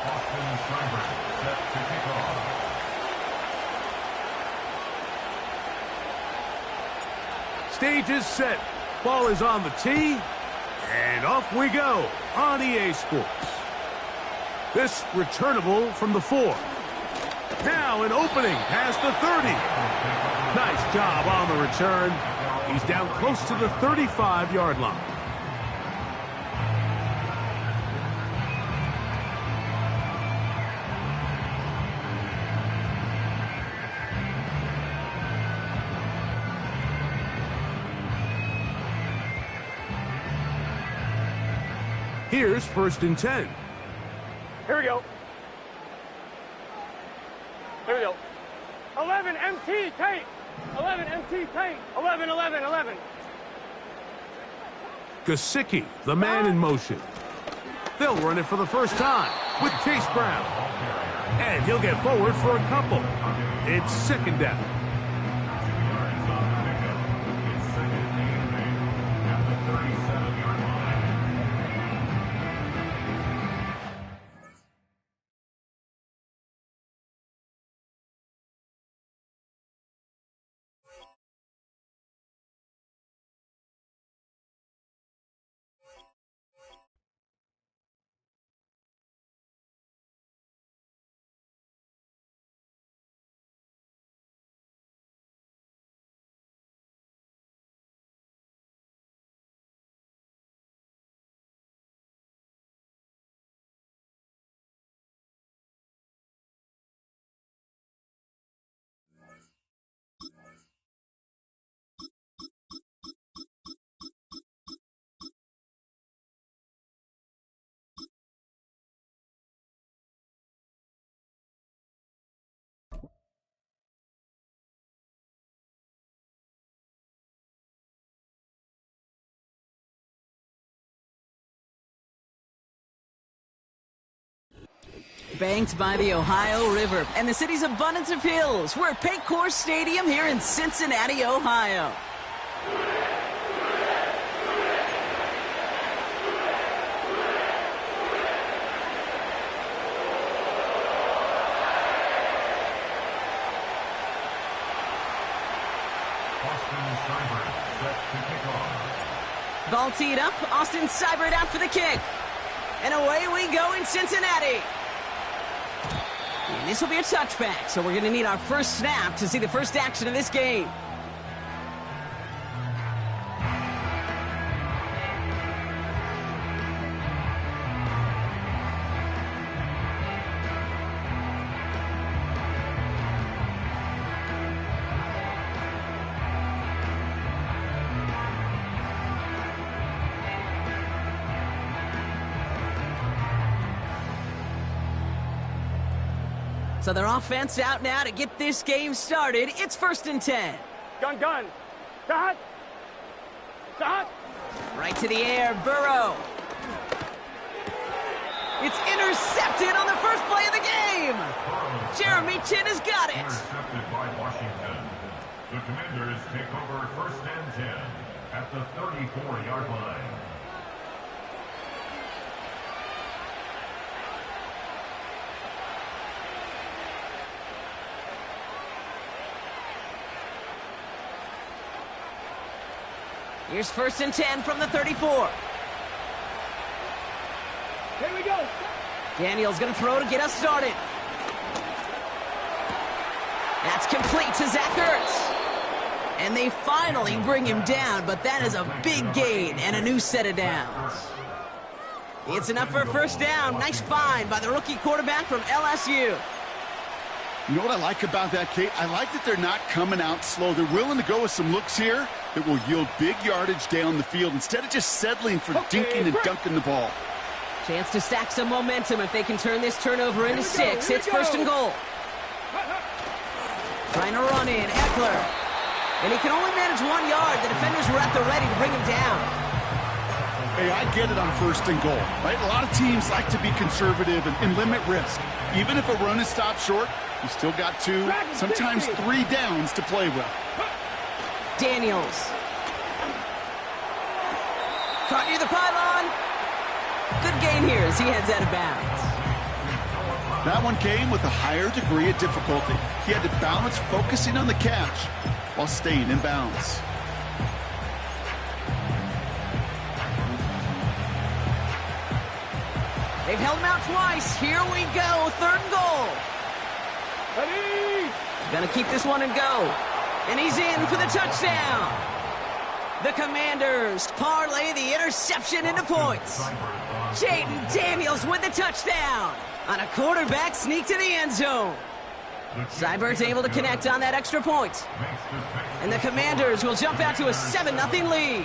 Austin Seibert set to kick off. Stage is set. Ball is on the tee. And off we go on EA Sports. This returnable from the 4. Now an opening past the 30. Nice job on the return. He's down close to the 35-yard line. Here's 1st and 10. Here we go. Here we go. 11 MT tank. 11 MT tank. 11, 11, 11. Gesicki, the man in motion. They'll run it for the first time with Chase Brown. And he'll get forward for a couple. It's 2nd down. banked by the Ohio River and the city's abundance of hills. We're at Paycor Stadium here in Cincinnati, Ohio. Ball teed up. Austin Seibert out for the kick. And away we go in Cincinnati. And this will be a touchback, so we're going to need our first snap to see the first action of this game. So their offense out now to get this game started. It's 1st and 10. Gun. Stop. Right to the air, Burrow. It's intercepted on the first play of the game. Jeremy Chin has got it. Intercepted by Washington. The Commanders take over 1st and 10 at the 34-yard line. Here's 1st and 10 from the 34. Here we go. Daniel's going to throw to get us started. That's complete to Zach Ertz. And they finally bring him down, but that is a big gain and a new set of downs. It's enough for a first down. Nice find by the rookie quarterback from LSU. You know what I like about that, Kate? I like that they're not coming out slow. They're willing to go with some looks here that will yield big yardage down the field instead of just settling for dinking and dunking the ball. Chance to stack some momentum if they can turn this turnover into 6. It's 1st and goal. Trying to run in, Eckler. And he can only manage 1 yard. The defenders were at the ready to bring him down. Hey, I get it on 1st and goal, right? A lot of teams like to be conservative and limit risk. Even if a run is stopped short, you still got 2, sometimes 3 downs to play with. Daniels. Caught near the pylon. Good gain here as he heads out of bounds. That one came with a higher degree of difficulty. He had to balance focusing on the catch while staying in bounds. They've held him out twice. Here we go. 3rd and goal. Ready. Gonna keep this one and go. And he's in for the touchdown. The Commanders parlay the interception into points. Jaden Daniels with the touchdown on a quarterback sneak to the end zone. Seibert's able to connect on that extra point. And the Commanders will jump out to a 7-0 lead.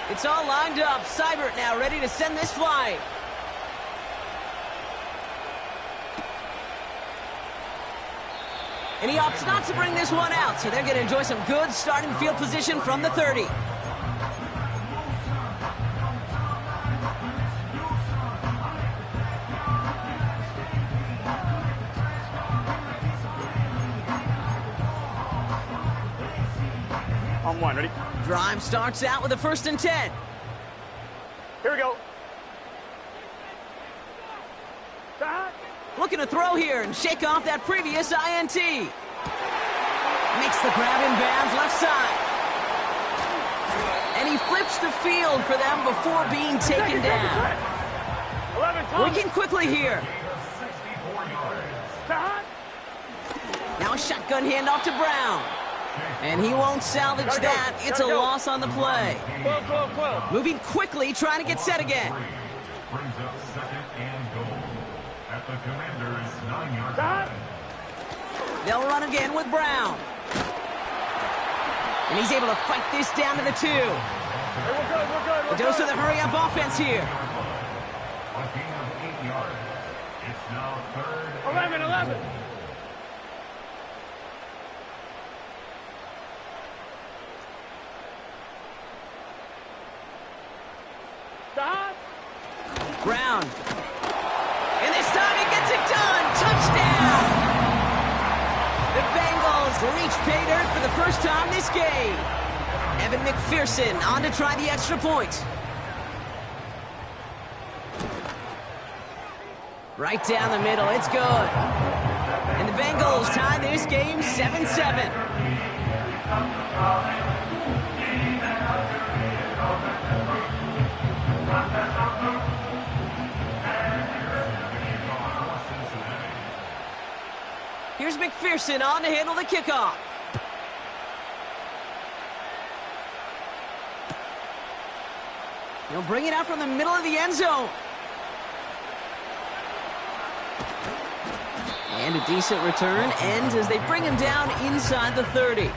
It's all lined up. Seibert now ready to send this flight. And he opts not to bring this one out, so they're going to enjoy some good starting field position from the 30. On 1, ready? Drive starts out with a 1st and 10. Here we go. Stop. Looking to throw here and shake off that previous INT. Makes the grab in bounds left side. And he flips the field for them before being taken down. 11, Working quickly here. 64 yards. Stop. Now a shotgun handoff to Brown. And he won't salvage that. It's a loss on the play. 12. Moving quickly, trying to get set again. Brings up 2nd and goal at the Commanders' 9-yard Stop. line. They'll run again with Brown. And he's able to fight this down to the 2. Hey, we're good. A dose of the hurry-up offense here. A gain of 8 yards. It's now 3rd. 11. Brown. And this time he gets it done. Touchdown! The Bengals reach pay dirt for the first time this game. Evan McPherson on to try the extra point. Right down the middle. It's good. And the Bengals tie this game 7-7. Here's McPherson on to handle the kickoff. He'll bring it out from the middle of the end zone. And a decent return ends as they bring him down inside the 30.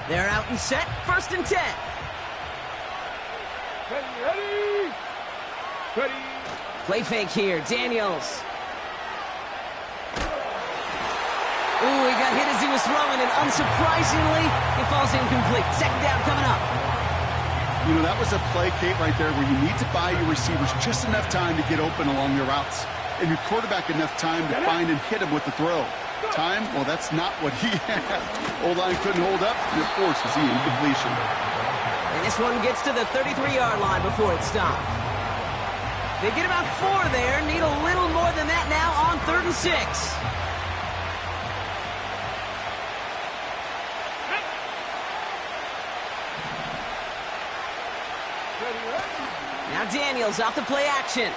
They're out and set, 1st and 10. Ready. Ready. Play fake here, Daniels. Ooh, he got hit as he was throwing, and unsurprisingly, he falls incomplete. 2nd down coming up. You know, that was a play, Kate, right there where you need to buy your receivers just enough time to get open along your routes, and your quarterback enough time to find and hit him with the throw. Time? Well, that's not what he had. O-line couldn't hold up, and of course, was the incompletion. And this one gets to the 33-yard line before it stopped. They get about 4 there, need a little more than that now on 3rd and 6. Now Daniels off the play action.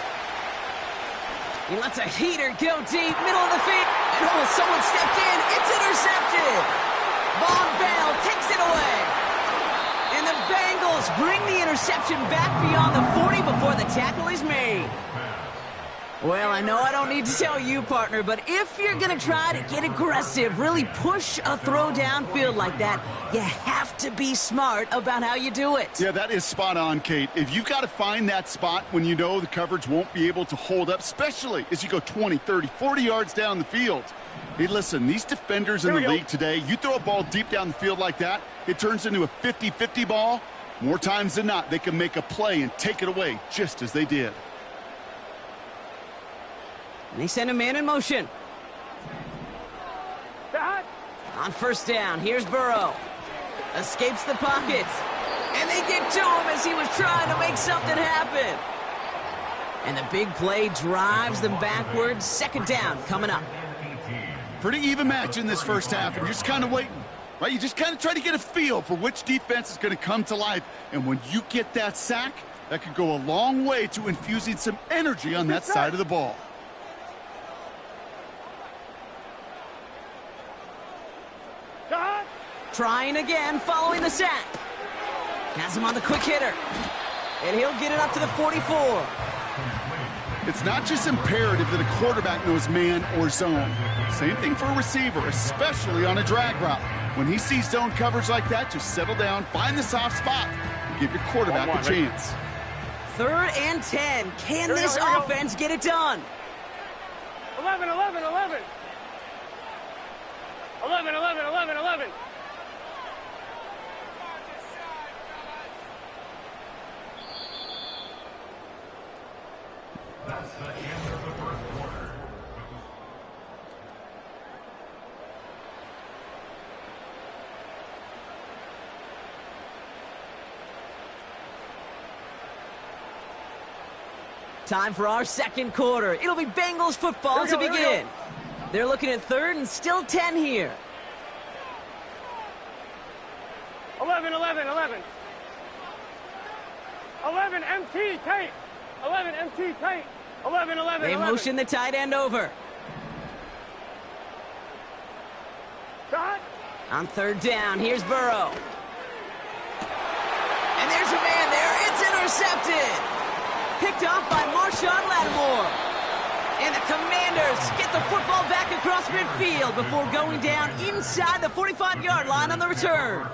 He lets a heater go deep, middle of the field. And oh, someone stepped in. It's intercepted. Von Bell takes it away. And the Bengals bring the interception back beyond the 40 before the tackle is made. Well, I know I don't need to tell you, partner, but if you're going to try to get aggressive, really push a throw downfield like that, you have to be smart about how you do it. Yeah, that is spot on, Kate. If you've got to find that spot when you know the coverage won't be able to hold up, especially as you go 20, 30, 40 yards down the field. Hey, listen, these defenders in the league today, you throw a ball deep down the field like that, it turns into a 50-50 ball. More times than not, they can make a play and take it away just as they did. And they send a man in motion. On 1st down, here's Burrow. Escapes the pocket. And they get to him as he was trying to make something happen. And the big play drives them backwards. 2nd down coming up. Pretty even match in this first half, and you're just kind of waiting. Right? You just kind of try to get a feel for which defense is going to come to life. And when you get that sack, that could go a long way to infusing some energy on that side of the ball. Trying again following the sack. Has him on the quick hitter. And he'll get it up to the 44. It's not just imperative that a quarterback knows man or zone. Same thing for a receiver, especially on a drag route. When he sees zone coverage like that, just settle down, find the soft spot, and give your quarterback a chance. 3rd and 10. Can this offense get it done? 11, 11, 11. 11, 11, 11, 11. That's the end of the first quarter. Time for our 2nd quarter. It'll be Bengals football to begin. They're looking at 3rd and still 10 here. 11, 11, 11. 11, MT, tight. 11, MT, tight. 11, 11, They 11. motion the tight end over. Shot. On 3rd down, here's Burrow. And there's a man there. It's intercepted. Picked off by Marshawn Lattimore. And the Commanders get the football back across midfield before going down inside the 45-yard line on the return.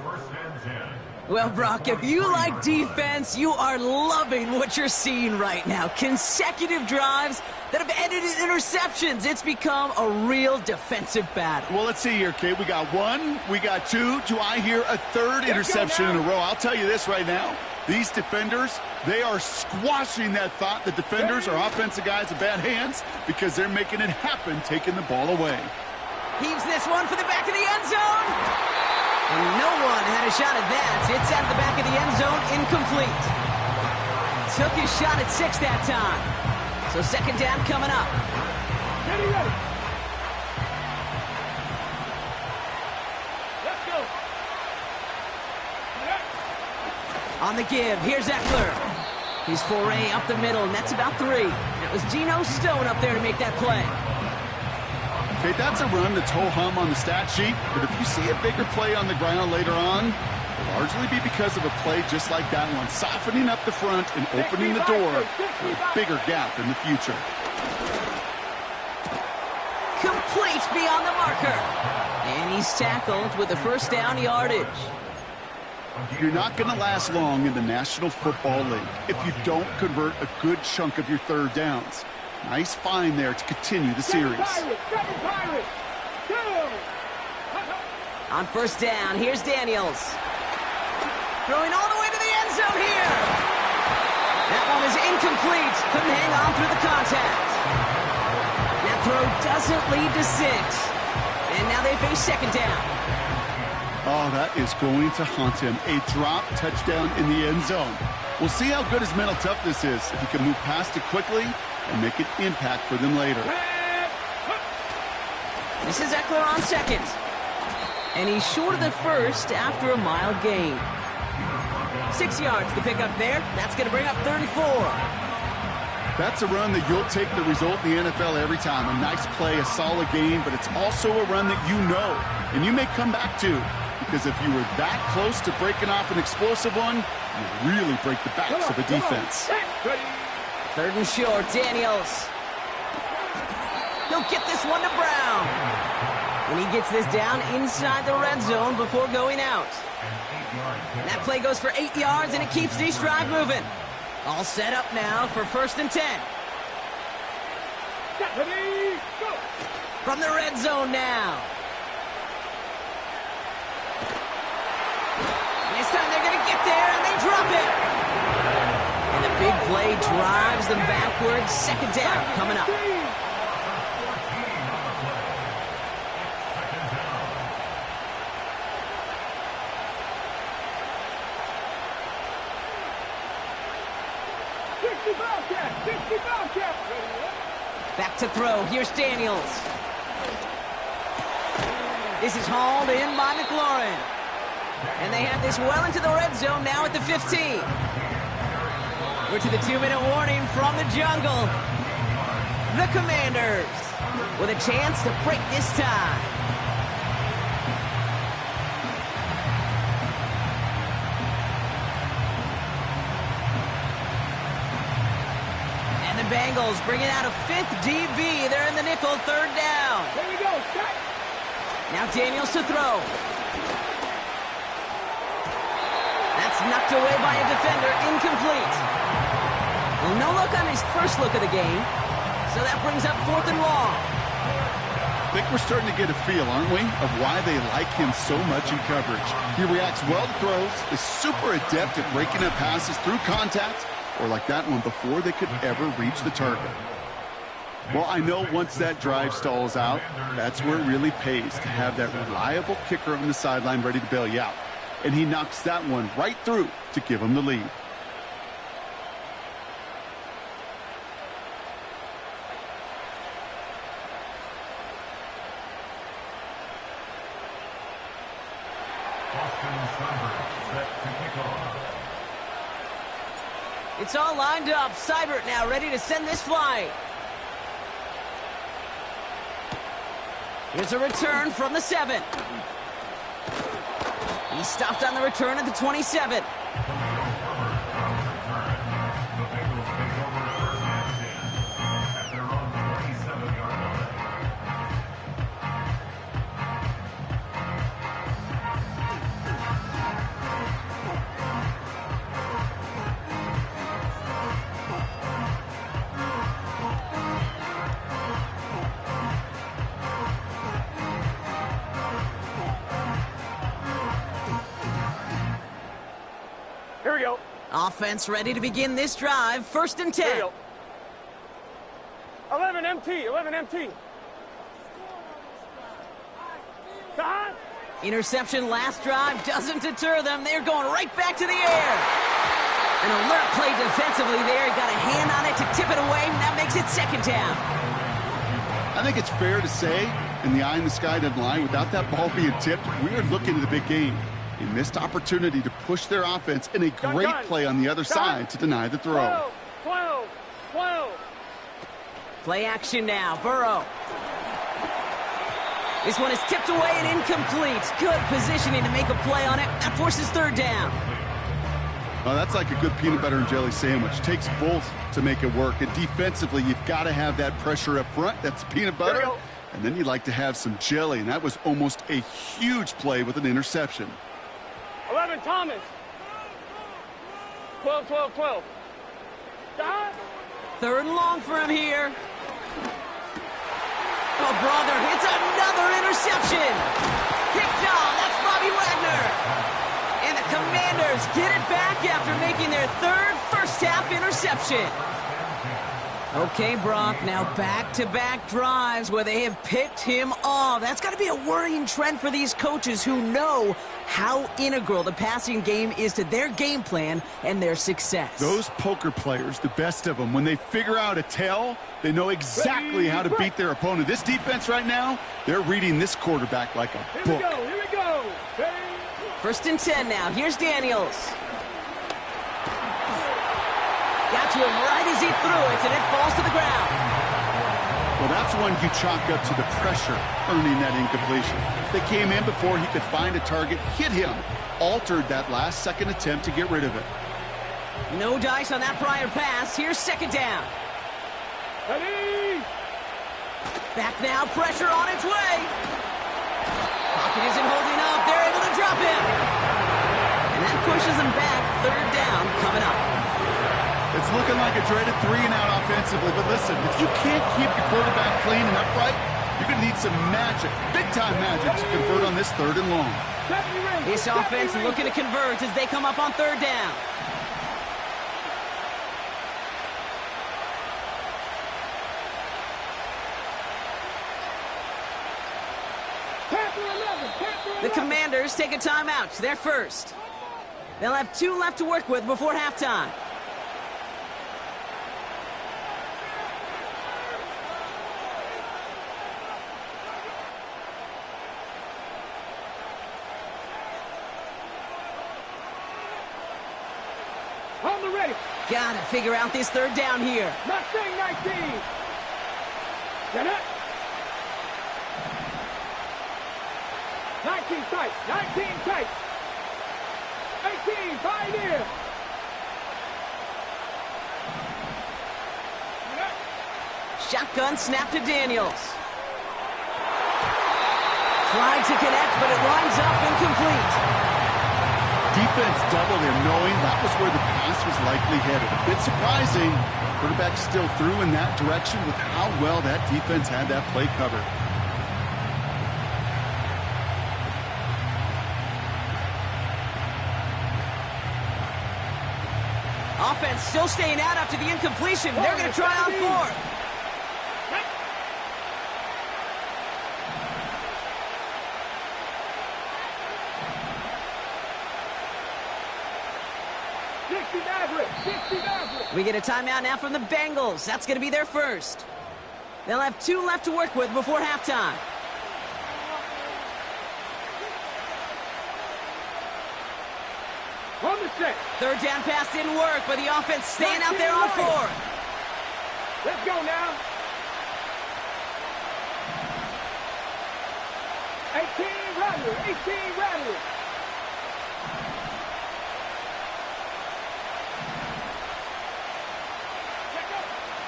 Well, Brock, if you like defense, you are loving what you're seeing right now. Consecutive drives that have ended in interceptions. It's become a real defensive battle. Well, let's see here, Kate. We got one, we got two. Do I hear a third interception in a row? I'll tell you this right now. These defenders, they are squashing that thought the defenders are offensive guys with bad hands because they're making it happen, taking the ball away. Heaves this one for the back of the end zone. And no one had a shot at that. It's out of the back of the end zone, incomplete. Took his shot at 6 that time. So second down coming up. Ready, ready. Let's go. On the give, here's Eckler. He's foray up the middle, and that's about 3. That was Geno Stone up there to make that play. Okay, that's a run that's ho-hum on the stat sheet, but if you see a bigger play on the ground later on, it'll largely be because of a play just like that one, softening up the front and opening the door for a bigger gap in the future. Complete beyond the marker. And he's tackled with the first down yardage. You're not going to last long in the National Football League if you don't convert a good chunk of your third downs. Nice find there to continue the series. On first down, here's Daniels. Throwing all the way to the end zone here. That one is incomplete. Couldn't hang on through the contact. That throw doesn't lead to 6. And now they face second down. Oh, that is going to haunt him. A drop touchdown in the end zone. We'll see how good his mental toughness is if he can move past it quickly and make an impact for them later. This is Eckler on second. And he's short of the first after a mild gain. 6 yards to pick up there. That's going to bring up 34. That's a run that you'll take the result in the NFL every time. A nice play, a solid game, but it's also a run that you know and you may come back to, because if you were that close to breaking off an explosive one, you really break the backs of a defense. Third and short, Daniels. He'll get this one to Brown. And he gets this down inside the red zone before going out. That play goes for 8 yards, and it keeps this drive moving. All set up now for 1st and 10. From the red zone now. And this time they're going to get there, and they drop it. And the big play drives them backwards. Second down coming up. Back to throw. Here's Daniels. This is hauled in by McLaurin. And they have this well into the red zone now at the 15. We're to the 2-minute warning from the jungle. The Commanders with a chance to break this tie. And the Bengals bringing out a 5th DB. They're in the nickel, 3rd down. Here we go, set. Now Daniels to throw. That's knocked away by a defender, incomplete. Well, no look on his first look of the game, so that brings up 4th and long. I think we're starting to get a feel, aren't we, of why they like him so much in coverage. He reacts well to throws, is super adept at breaking up passes through contact, or like that one before they could ever reach the target. Well, I know once that drive stalls out, that's where it really pays to have that reliable kicker on the sideline ready to bail you out. And he knocks that one right through to give him the lead. It's all lined up. Seibert now ready to send this flight. Here's a return from the 7. He stopped on the return at the 27. Offense ready to begin this drive. 1st and 10. 11 MT, 11 MT. Interception last drive doesn't deter them. They're going right back to the air. An alert play defensively there. Got a hand on it to tip it away, and that makes it 2nd down. I think it's fair to say, and the eye in the sky doesn't lie, without that ball being tipped, we are looking at the big game. A missed opportunity to push their offense and a great play on the other side to deny the throw. 12. Play action now. Burrow. This one is tipped away and incomplete. Good positioning to make a play on it. That forces 3rd down. Well, that's like a good peanut butter and jelly sandwich. Takes both to make it work. And defensively, you've got to have that pressure up front. That's peanut butter. And then you'd like to have some jelly. And that was almost a huge play with an interception. 11 Thomas. 12. 3rd and long for him here. Oh, brother, it's another interception. Picked off. That's Bobby Wagner. And the Commanders get it back after making their 3rd first-half interception. Okay, Brock, now back-to-back drives where they have picked him off. That's got to be a worrying trend for these coaches who know how integral the passing game is to their game plan and their success. Those poker players, the best of them, when they figure out a tell, they know exactly how to beat their opponent. This defense right now, they're reading this quarterback like a book. Here we go. 1st and 10 now. Here's Daniels. Got to him right as he threw it, and it falls to the ground. Well, that's one you chalk up to the pressure earning that incompletion. They came in before he could find a target, hit him, altered that last-second attempt to get rid of it. No dice on that prior pass. Here's 2nd down. Ready. Back now, pressure on its way. Pocket isn't holding up. They're able to drop him. And that pushes him back. 3rd down coming up. It's looking like a dreaded 3-and-out offensively, but listen, if you can't keep your quarterback clean and upright, you're going to need some magic, big-time magic, to convert on this 3rd and long. This offense looking to convert as they come up on 3rd down. The Commanders take a timeout. They're first. They'll have 2 left to work with before halftime. On the ready. Gotta figure out this 3rd down here. Mustang 19. Get it. 19 tight. 19 tight. 18 pioneer. Shotgun snap to Daniels. Tried to connect, but it lines up incomplete. Defense doubled him, knowing that was where the pass was likely headed. A bit surprising. Quarterback still threw in that direction with how well that defense had that play covered. Offense still staying out after the incompletion. They're going to try on 4th. We get a timeout now from the Bengals. That's going to be their first. They'll have 2 left to work with before halftime. On the set. 3rd down pass didn't work, but the offense staying out there on 4th. Let's go now. 18 Rattler. 18 Rattler.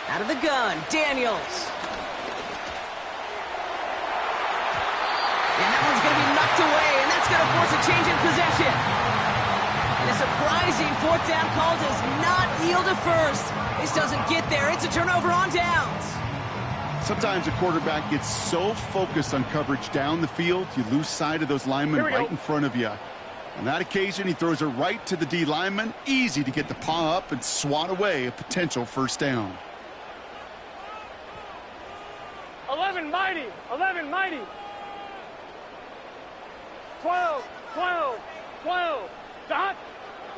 Out of the gun, Daniels. And that one's going to be knocked away, and that's going to force a change in possession. And a surprising 4th down call does not yield a first. This doesn't get there. It's a turnover on downs. Sometimes a quarterback gets so focused on coverage down the field, you lose sight of those linemen right in front of you. On that occasion, he throws it right to the D lineman. Easy to get the paw up and swat away a potential first down. 11 mighty. 11 mighty. 12. 12. 12. Dot.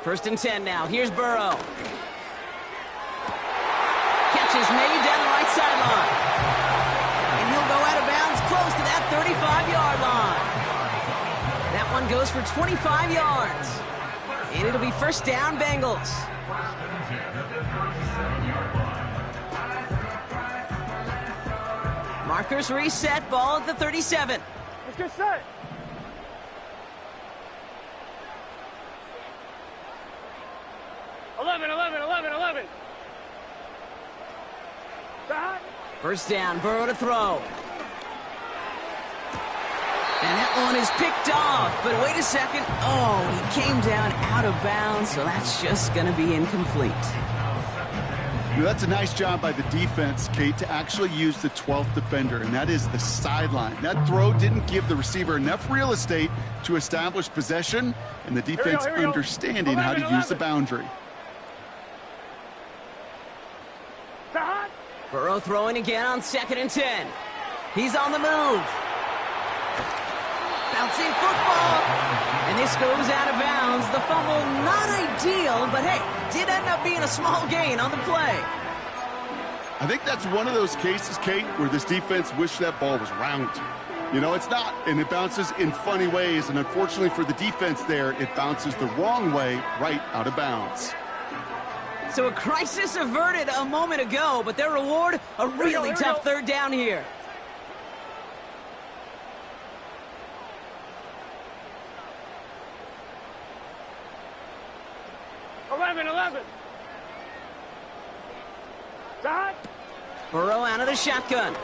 1st and 10 now. Here's Burrow. Catch is made down the right sideline. And he'll go out of bounds close to that 35-yard line. That one goes for 25 yards. And it'll be 1st down, Bengals. Markers reset, ball at the 37. Let's get set. Eleven. Dot. 1st down, Burrow to throw. And that one is picked off, but wait a second. Oh, he came down out of bounds, so that's just going to be incomplete. That's a nice job by the defense, Kate, to actually use the 12th defender, and that is the sideline. That throw didn't give the receiver enough real estate to establish possession, and the defense understanding how to use the boundary. Burrow throwing again on 2nd and 10. He's on the move. Bouncing football. And this goes out of bounds. The fumble, not ideal, but hey, did end up being a small gain on the play. I think that's one of those cases, Kate, where this defense wished that ball was round. You know, it's not, and it bounces in funny ways, and unfortunately for the defense there, it bounces the wrong way right out of bounds. So a crisis averted a moment ago, but their reward, a really tough 3rd down here. Eleven. Dot. Burrow out of the shotgun.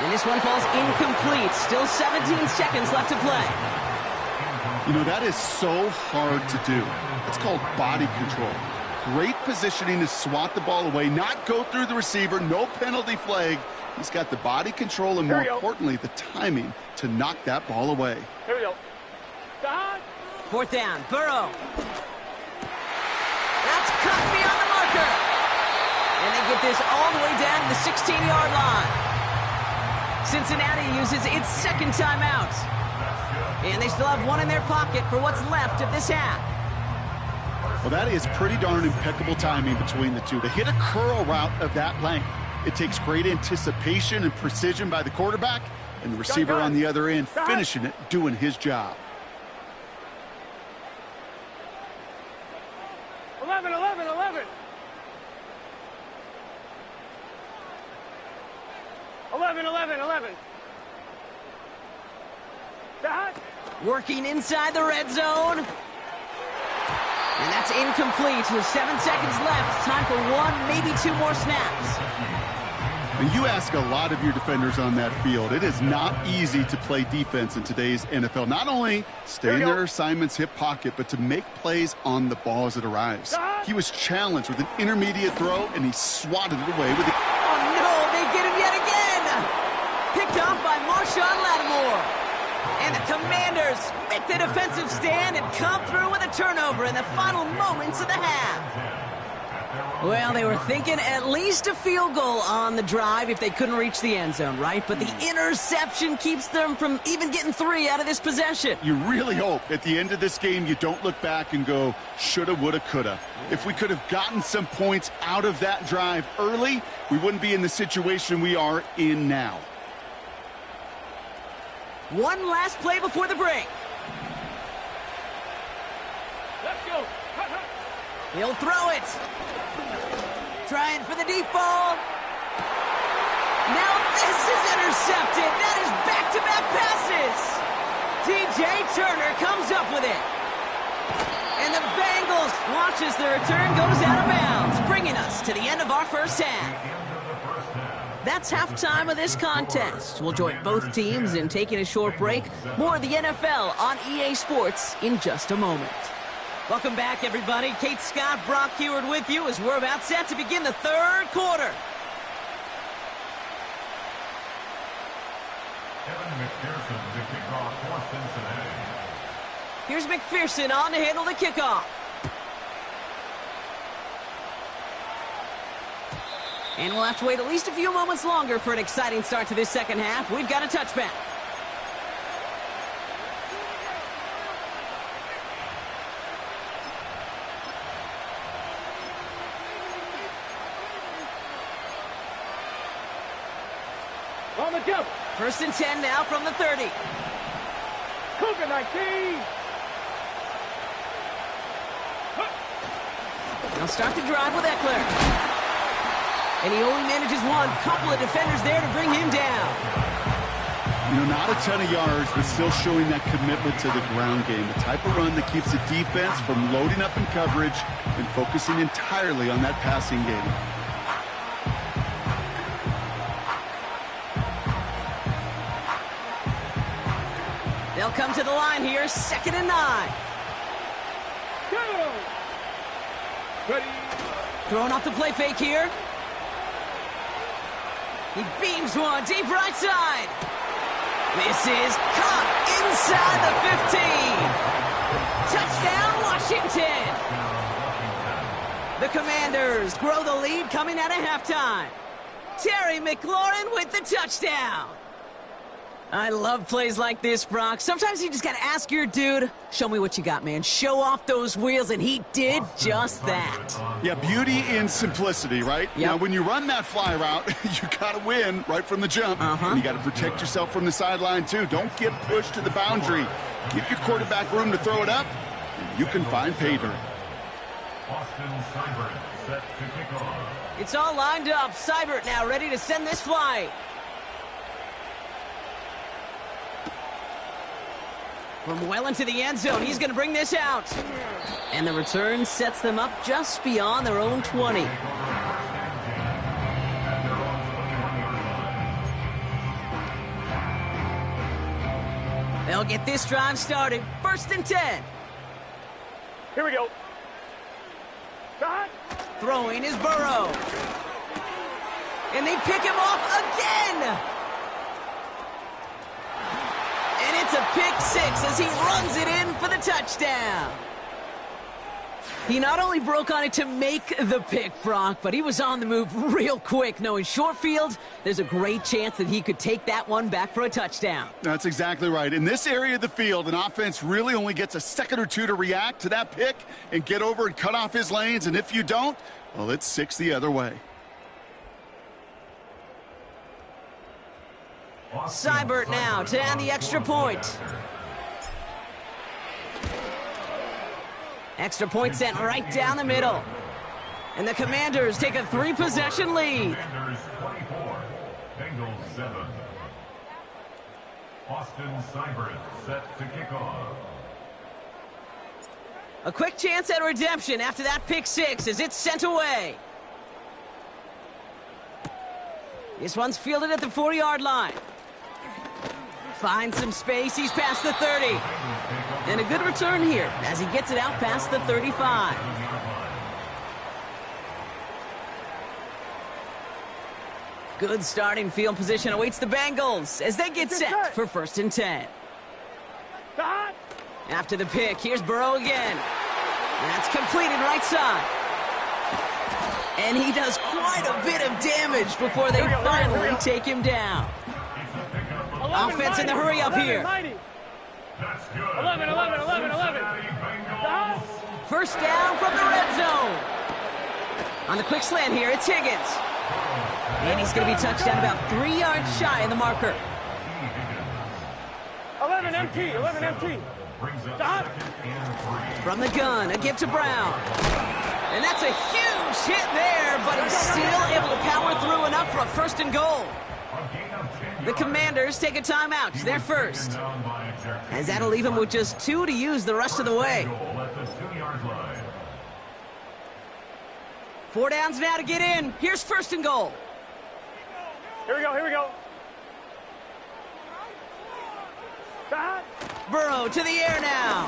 And this one falls incomplete. Still 17 seconds left to play. You know, that is so hard to do. It's called body control. Great positioning to swat the ball away, not go through the receiver, no penalty flag. He's got the body control and, more importantly, the timing to knock that ball away. Here we go. Dot. 4th down, Burrow. That's cut beyond the marker. And they get this all the way down to the 16-yard line. Cincinnati uses its 2nd timeout. And they still have one in their pocket for what's left of this half. Well, that is pretty darn impeccable timing between the two. To hit a curl route of that length, it takes great anticipation and precision by the quarterback, and the receiver on the other end finishing it, doing his job. 11. 11. Dot. Working inside the red zone. And that's incomplete. With 7 seconds left. Time for 1, maybe 2 more snaps. And you ask a lot of your defenders on that field. It is not easy to play defense in today's NFL. Not only stay in their assignment's hip pocket, but to make plays on the ball as it arrives. He was challenged with an intermediate throw, and he swatted it away with it. Oh, no, they get him yet again. Picked off by Marshawn Lattimore. And the Commanders make the defensive stand and come through with a turnover in the final moments of the half. Well, they were thinking at least a field goal on the drive if they couldn't reach the end zone, right? But the interception keeps them from even getting 3 out of this possession. You really hope at the end of this game you don't look back and go, shoulda, woulda, coulda. If we could have gotten some points out of that drive early, we wouldn't be in the situation we are in now. One last play before the break. Let's go. He'll throw it. Trying for the deep ball. Now this is intercepted. That is back-to-back passes. DJ Turner comes up with it. And the Bengals watch as the return goes out of bounds, bringing us to the end of our first half. That's halftime of this contest. We'll join both teams in taking a short break. More of the NFL on EA Sports in just a moment. Welcome back, everybody. Kate Scott, Brock Heward with you as we're about set to begin the third quarter. Kevin McPherson to kick off for Cincinnati. Here's McPherson on to handle the kickoff. And we'll have to wait at least a few moments longer for an exciting start to this second half. We've got a touchback. On the jump. 1st and 10 now from the 30. Cougar 19. They'll start the drive with Eckler. And he only manages one. Couple of defenders there to bring him down. You know, not a ton of yards, but still showing that commitment to the ground game. The type of run that keeps the defense from loading up in coverage and focusing entirely on that passing game. They'll come to the line here, 2nd and 9. Go. Ready. Throwing off the play fake here. He beams one deep right side. This is caught inside the 15. Touchdown, Washington. The Commanders grow the lead coming out of halftime. Terry McLaurin with the touchdown. I love plays like this, Brock. Sometimes you just got to ask your dude, show me what you got, man. Show off those wheels, and he did just that. Yeah, beauty in simplicity, right? Yep. Now, when you run that fly route, you got to win right from the jump. And you got to protect yourself from the sideline, too. Don't get pushed to the boundary. Give your quarterback room to throw it up, and you can find pay dirt. Set to kick off. It's all lined up. Seibert now ready to send this flight. From well into the end zone, he's going to bring this out. And the return sets them up just beyond their own 20. They'll get this drive started. 1st and 10. Here we go. Shot. Throwing is Burrow. And they pick him off again. And it's a pick 6 as he runs it in for the touchdown. He not only broke on it to make the pick, Brock, but he was on the move real quick, knowing short field, there's a great chance that he could take that one back for a touchdown. That's exactly right. In this area of the field, an offense really only gets a second or two to react to that pick and get over and cut off his lanes, and if you don't, well, it's 6 the other way. Seibert now to add the extra point. Extra point sent right down the middle. And the Commanders take a 3-possession lead. Commanders 24, Bengals 7. Austin Seibert set to kick off. A quick chance at redemption after that pick 6 as it's sent away. This one's fielded at the 4-yard line. Finds some space. He's past the 30. And a good return here as he gets it out past the 35. Good starting field position awaits the Bengals as they get set for 1st and 10. Shot. After the pick, here's Burrow again. That's completed right side. And he does quite a bit of damage before they finally take him down. Offense in the hurry up here. 11. 11. 1st down from the red zone. On the quick slant here, it's Higgins. And he's going to be touched down about 3 yards shy of the marker. 11 MT. Stop. From the gun, a give to Brown. And that's a huge hit there, but he's still able to power through enough for a 1st and goal. The Commanders take a timeout. They're first. As that'll leave them with just 2 to use the rest of the way. 4 downs now to get in. Here's 1st and goal. Here we go. Shot. Burrow to the air now.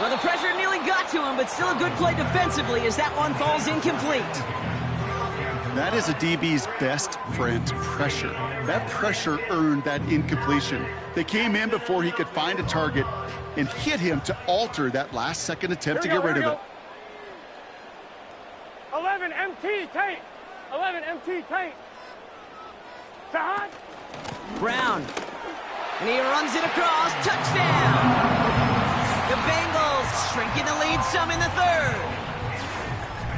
Well, the pressure nearly got to him, but still a good play defensively as that one falls incomplete. That is a DB's best friend, pressure. That pressure earned that incompletion. They came in before he could find a target, and hit him to alter that last-second attempt to get rid of it. 11 MT tank. 11 MT tank. Sahan. Brown. And he runs it across. Touchdown. The Bengals shrinking the lead some in the third.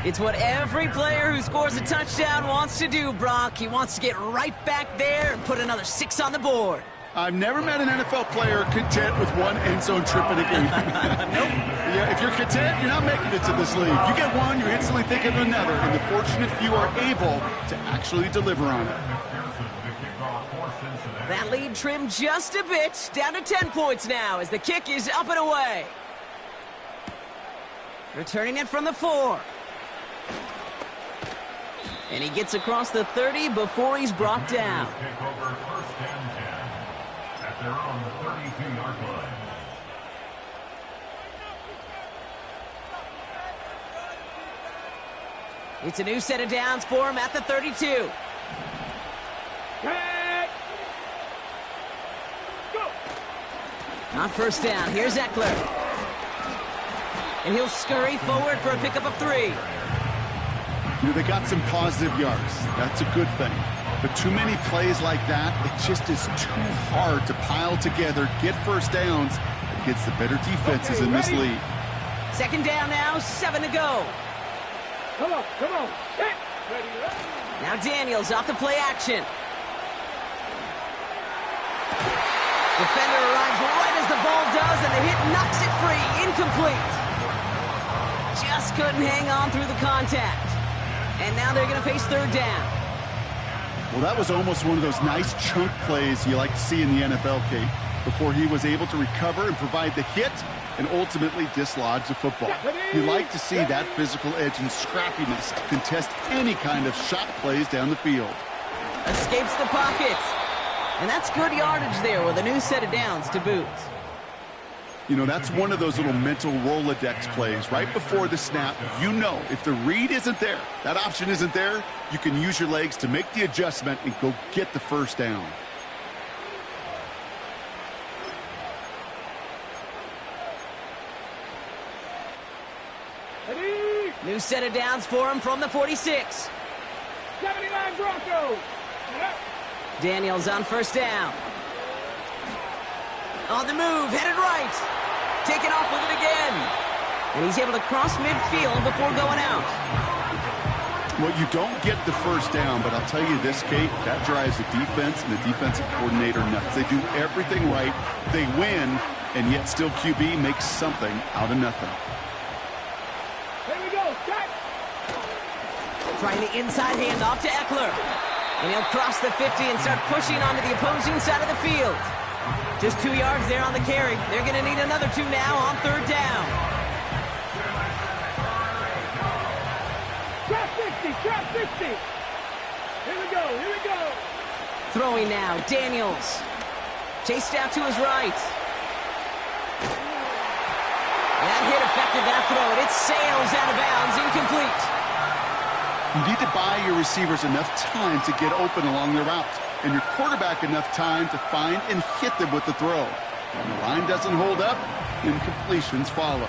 It's what every player who scores a touchdown wants to do, Brock. He wants to get right back there and put another 6 on the board. I've never met an NFL player content with one end zone trip in a game. Nope. Yeah, if you're content, you're not making it to this league. You get one, you instantly think of another, and the fortunate few are able to actually deliver on it. That lead trimmed just a bit, down to 10 points now as the kick is up and away. Returning it from the 4. And he gets across the 30 before he's brought down. They're on the 32-yard line. It's a new set of downs for him at the 32. On first down, here's Eckler. And he'll scurry forward for a pickup of 3. You know, they got some positive yards. That's a good thing. But too many plays like that, it just is too hard to pile together, get first downs against the better defenses in this league. Second down now, 7 to go. Come on, come on. Hit. Ready, ready. Now Daniels off the play action. Defender arrives right as the ball does, and the hit knocks it free. Incomplete. Just couldn't hang on through the contact. And now they're going to face third down. Well, that was almost one of those nice chunk plays you like to see in the NFL, Kate, before he was able to recover and provide the hit and ultimately dislodge the football. You like to see that physical edge and scrappiness to contest any kind of shot plays down the field. Escapes the pocket. And that's good yardage there with a new set of downs to boot. You know, that's one of those little mental Rolodex plays. Right before the snap, you know if the read isn't there, that option isn't there, you can use your legs to make the adjustment and go get the first down. New set of downs for him from the 46. 79 Broncos. Daniels on first down. On the move, headed right. Taking off with it again. And he's able to cross midfield before going out. Well, you don't get the first down, but I'll tell you this, Kate, that drives the defense and the defensive coordinator nuts. They do everything right. They win, and yet still QB makes something out of nothing. Here we go, start. Trying the inside handoff to Eckler. And he'll cross the 50 and start pushing onto the opposing side of the field. Just 2 yards there on the carry. They're going to need another 2 now on third down. Trap 50, trap 50. Here we go, here we go. Throwing now, Daniels. Chased out to his right. That hit affected that throw, and it sails out of bounds, incomplete. You need to buy your receivers enough time to get open along their route, and your quarterback enough time to find and hit them with the throw. When the line doesn't hold up, incompletions follow.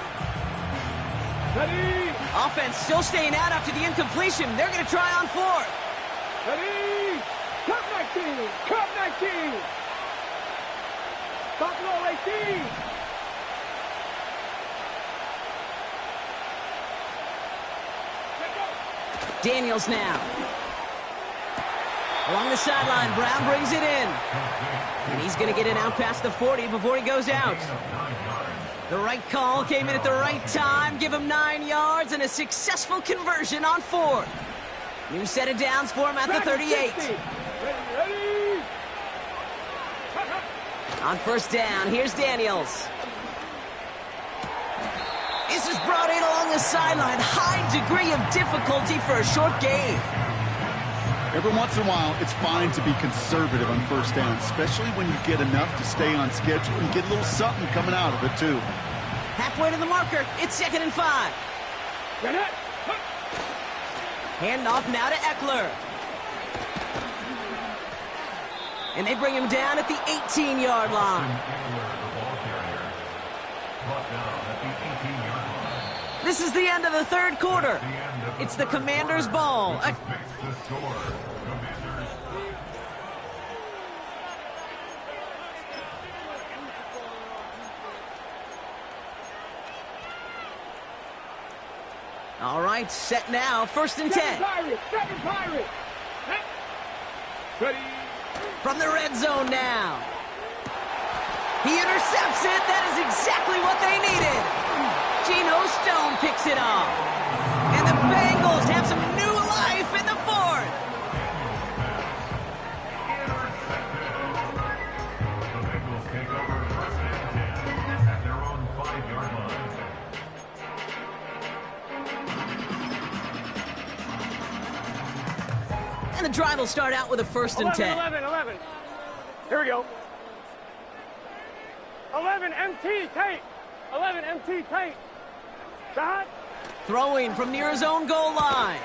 Ready. Offense still staying out after the incompletion. They're going to try on fourth. Ready. Cup 19, cup 19. Buffalo 18. Daniels now. Along the sideline, Brown brings it in. And he's going to get it out past the 40 before he goes out. The right call came in at the right time. Give him 9 yards and a successful conversion on fourth. New set of downs for him at the 38. Ready. On first down, here's Daniels. This is brought in along the sideline. High degree of difficulty for a short gain. Every once in a while, it's fine to be conservative on first down, especially when you get enough to stay on schedule and get a little something coming out of it, too. Halfway to the marker. It's 2nd and 5. Handoff now to Eckler. And they bring him down at the 18-yard line. Brought down at the 18-yard line. This is the end of the third quarter. It's the Commanders' ball. Fix the score. Commanders. All right, set now. 1st and 10. Second pirate. Ready. From the red zone now. He intercepts it. That is exactly what they needed. Geno Stone picks it off. And the Bengals have some new life in the 4th. The Bengals take over 1st and 10 at their own 5-yard line. And the drive will start out with a 1st and 10. 11. Here we go. 11 MT tape. 11 MT tape. Shot. Throwing from near his own goal line.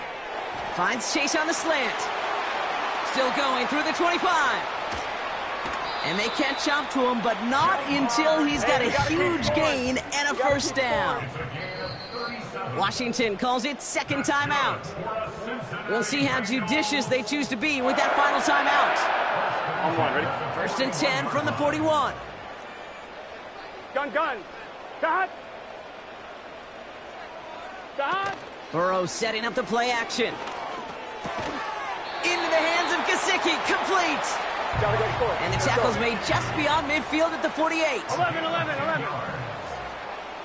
Finds Chase on the slant. Still going through the 25. And they catch up to him, but not until he's got a huge gain and a 1st down. Washington calls it 2nd timeout. We'll see how judicious they choose to be with that final timeout. On one, ready? 1st and 10 from the 41. Gun. Shot. Shot. Burrow setting up the play action. Into the hands of Gesicki, complete. Gotta go score. And the tackle's made just beyond midfield at the 48. 11.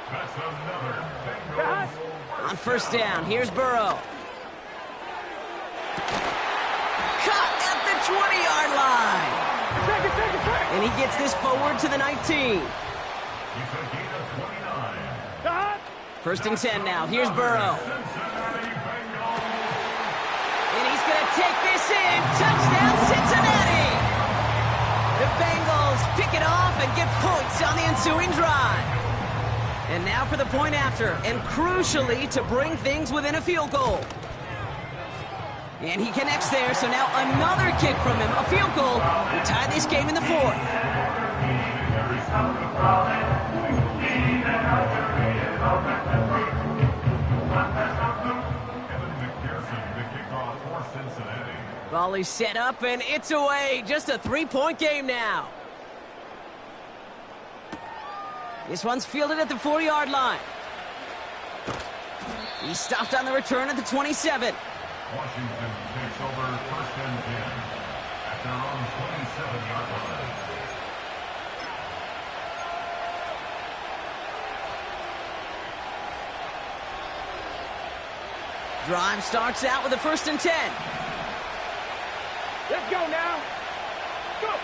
That's another Shot. On 1st down, here's Burrow. Caught at the 20-yard line. Second. And he gets this forward to the 19. It's a gain of 29. Shot. 1st and 10 now, here's Burrow. Cincinnati Bengals. And he's going to take this in. Touchdown, Cincinnati! The Bengals pick it off and get points on the ensuing drive. And now for the point after, and crucially to bring things within a field goal. And he connects there, so now another kick from him, a field goal, will tie this game in the 4th. Volley set up, and it's away. Just a 3-point game now. This one's fielded at the 4-yard line. He stopped on the return at the 27. Washington takes over 1st and 10 at their own 27-yard line. Drive starts out with a 1st and 10. Let's go now. Go.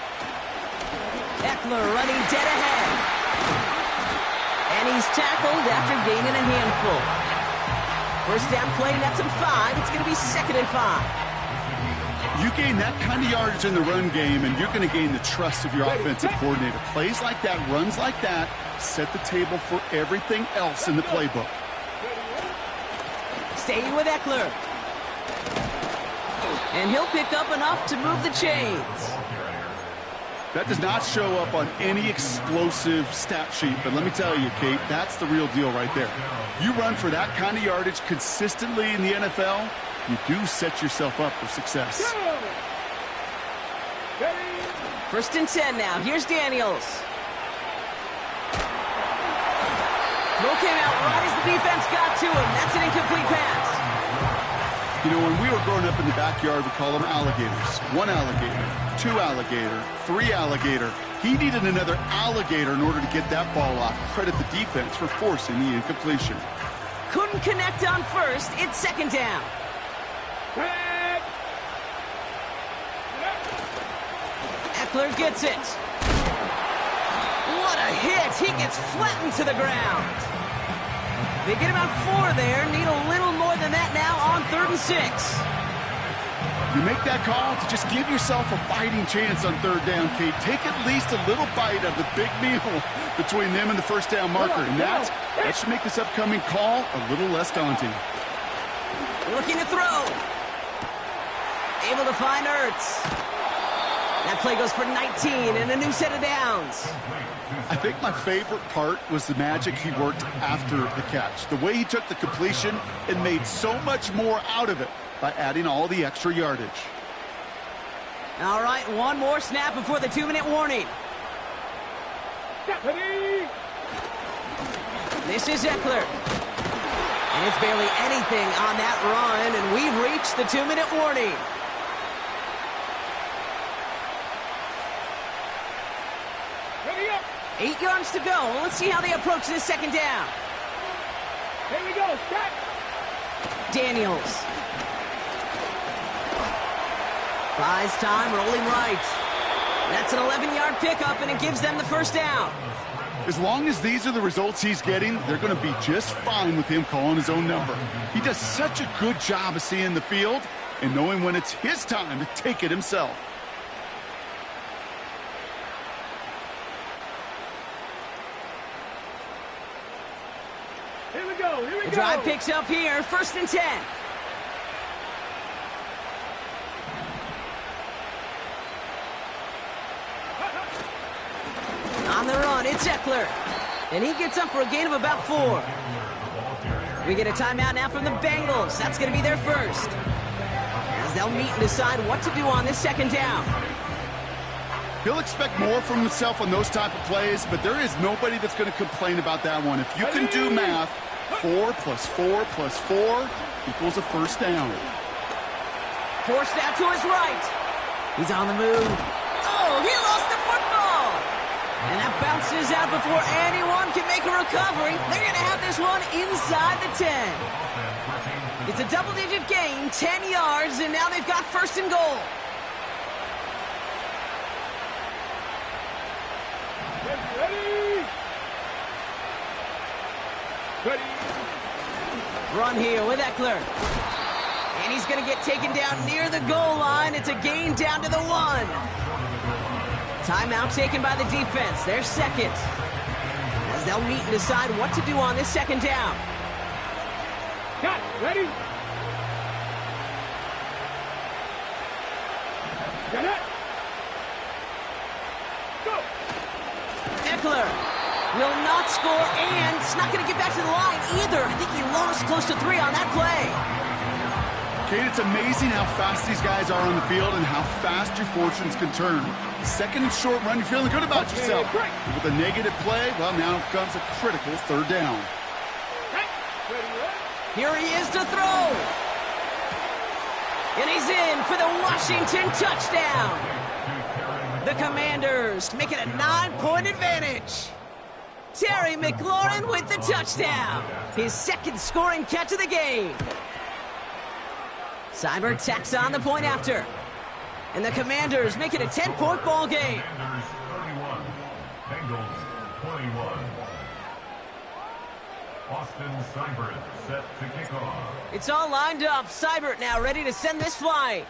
Eckler running dead ahead. And he's tackled after gaining a handful. 1st down play, nets him 5. It's going to be 2nd and 5. You gain that kind of yardage in the run game, and you're going to gain the trust of your offensive coordinator. Plays like that, runs like that, set the table for everything else in the playbook. Staying with Eckler. And he'll pick up enough to move the chains. That does not show up on any explosive stat sheet, but let me tell you, Kate, that's the real deal right there. You run for that kind of yardage consistently in the NFL, you do set yourself up for success. 1st and 10 now. Here's Daniels. Throw came out right as the defense got to him. That's an incomplete pass. You know, when we were growing up in the backyard, we call them alligators. 1 alligator, 2 alligator, 3 alligator. He needed another alligator in order to get that ball off. Credit the defense for forcing the incompletion. Couldn't connect on 1st. It's 2nd down. Eckler gets it. What a hit. He gets flattened to the ground. They get about 4 there. Need a little more than that now on 3rd and 6. You make that call to just give yourself a fighting chance on 3rd down, Kate. Take at least a little bite of the big meal between them and the 1st down marker. And that should make this upcoming call a little less daunting. Looking to throw. Able to find Ertz. That play goes for 19 and a new set of downs. I think my favorite part was the magic he worked after the catch. The way he took the completion and made so much more out of it by adding all the extra yardage. All right, one more snap before the 2-minute warning. This is Eckler. And it's barely anything on that run, and we've reached the 2-minute warning. Ready up. 8 yards to go. Let's see how they approach this second down. Here we go. Start. Daniels. Buys time, rolling right. That's an 11-yard pickup, and it gives them the first down. As long as these are the results he's getting, they're going to be just fine with him calling his own number. He does such a good job of seeing the field and knowing when it's his time to take it himself. Here we go. Here we go. The drive picks up here, 1st and 10. On the run, it's Eckler. And he gets up for a gain of about 4. We get a timeout now from the Bengals. That's going to be their first. As they'll meet and decide what to do on this second down. He'll expect more from himself on those type of plays, but there is nobody that's going to complain about that one. If you can do math, 4 plus 4 plus 4 equals a first down. Forced out to his right. He's on the move. Oh, he lost the football. And that bounces out before anyone can make a recovery. They're going to have this one inside the 10. It's a double-digit gain, 10 yards, and now they've got 1st and goal. Ready. Ready. Run here with Eckler. And he's going to get taken down near the goal line. It's a gain down to the 1. Timeout taken by the defense. Their second. As they'll meet and decide what to do on this second down. Got it. Ready. Get it. Go. Eckler will not score, and it's not going to get back to the line either. I think he lost close to 3 on that play. Kate, it's amazing how fast these guys are on the field and how fast your fortunes can turn. Second and short run, you're feeling good about yourself. But with a negative play, well, now comes a critical 3rd down. Here he is to throw. And he's in for the Washington touchdown. The Commanders make it a 9-point advantage. Terry McLaurin with the touchdown. His 2nd scoring catch of the game. Seibert tacks on the point after. And the Commanders make it a 10-point ball game. Commanders 31, Bengals 21. Austin Seibert set to kick off. It's all lined up. Seibert now ready to send this flying.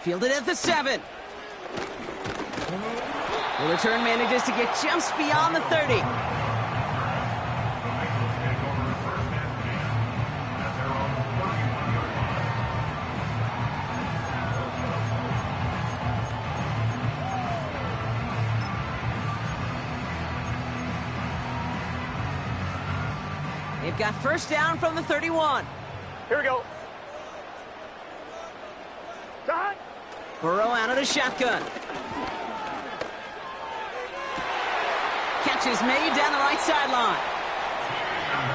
Fielded at the 7. The return manages to get just beyond the 30. They've got 1st down from the 31. Here we go. Start. Burrow out of the shotgun. Catch is made down the right sideline.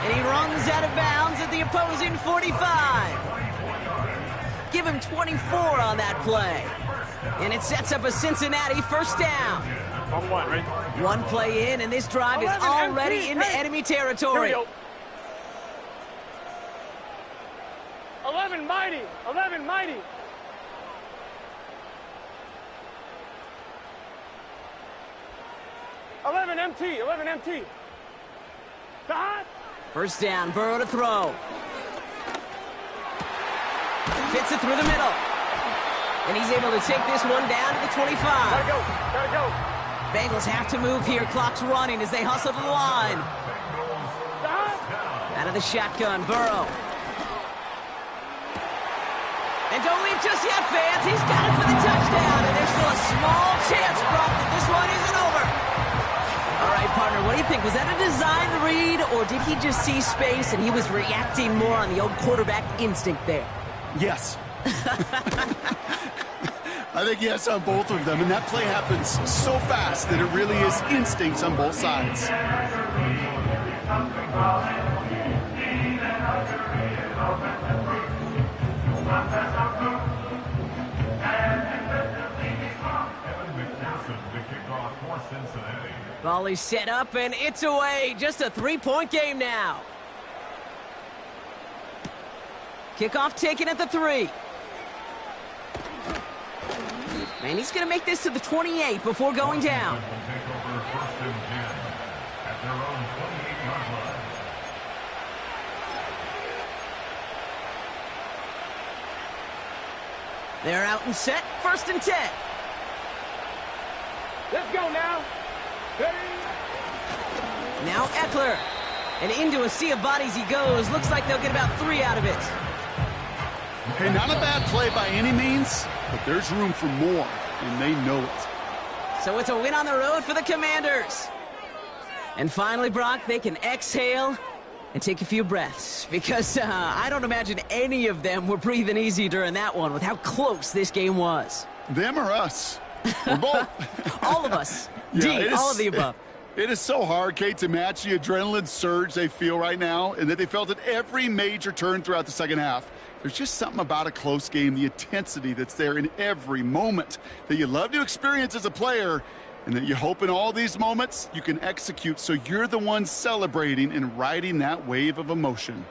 And he runs out of bounds at the opposing 45. Give him 24 on that play. And it sets up a Cincinnati 1st down. One play in, and this drive is already into enemy territory. 11 mighty. 11 mighty. MT. 11 MT. Start. 1st down, Burrow to throw. Fits it through the middle. And he's able to take this one down to the 25. Gotta go. Gotta go. Bengals have to move here. Clock's running as they hustle to the line. Start. Out of the shotgun, Burrow. And don't leave just yet, fans. He's got it for the touchdown. And there's still a small chance think? Was that a design read, or did he just see space and he was reacting more on the old quarterback instinct there? Yes. I think yes on both of them, and that play happens so fast that it really is instincts on both sides. Volley set up, and it's away. Just a 3-point game now. Kickoff taken at the 3. And he's going to make this to the 28 before going down. They're out and set. 1st and 10. Let's go now. Ready? Now Eckler. And into a sea of bodies he goes. Looks like they'll get about 3 out of it. Okay, not a bad play by any means, but there's room for more, and they know it. So it's a win on the road for the Commanders. And finally, Brock, they can exhale and take a few breaths, because I don't imagine any of them were breathing easy during that one with how close this game was. Them or us? We're both. All of us. Yeah, all of the above. It is so hard, Kate, to match the adrenaline surge they feel right now, and that they felt at every major turn throughout the second half. There's just something about a close game, the intensity that's there in every moment that you love to experience as a player, and that you hope in all these moments you can execute so you're the one celebrating and riding that wave of emotion.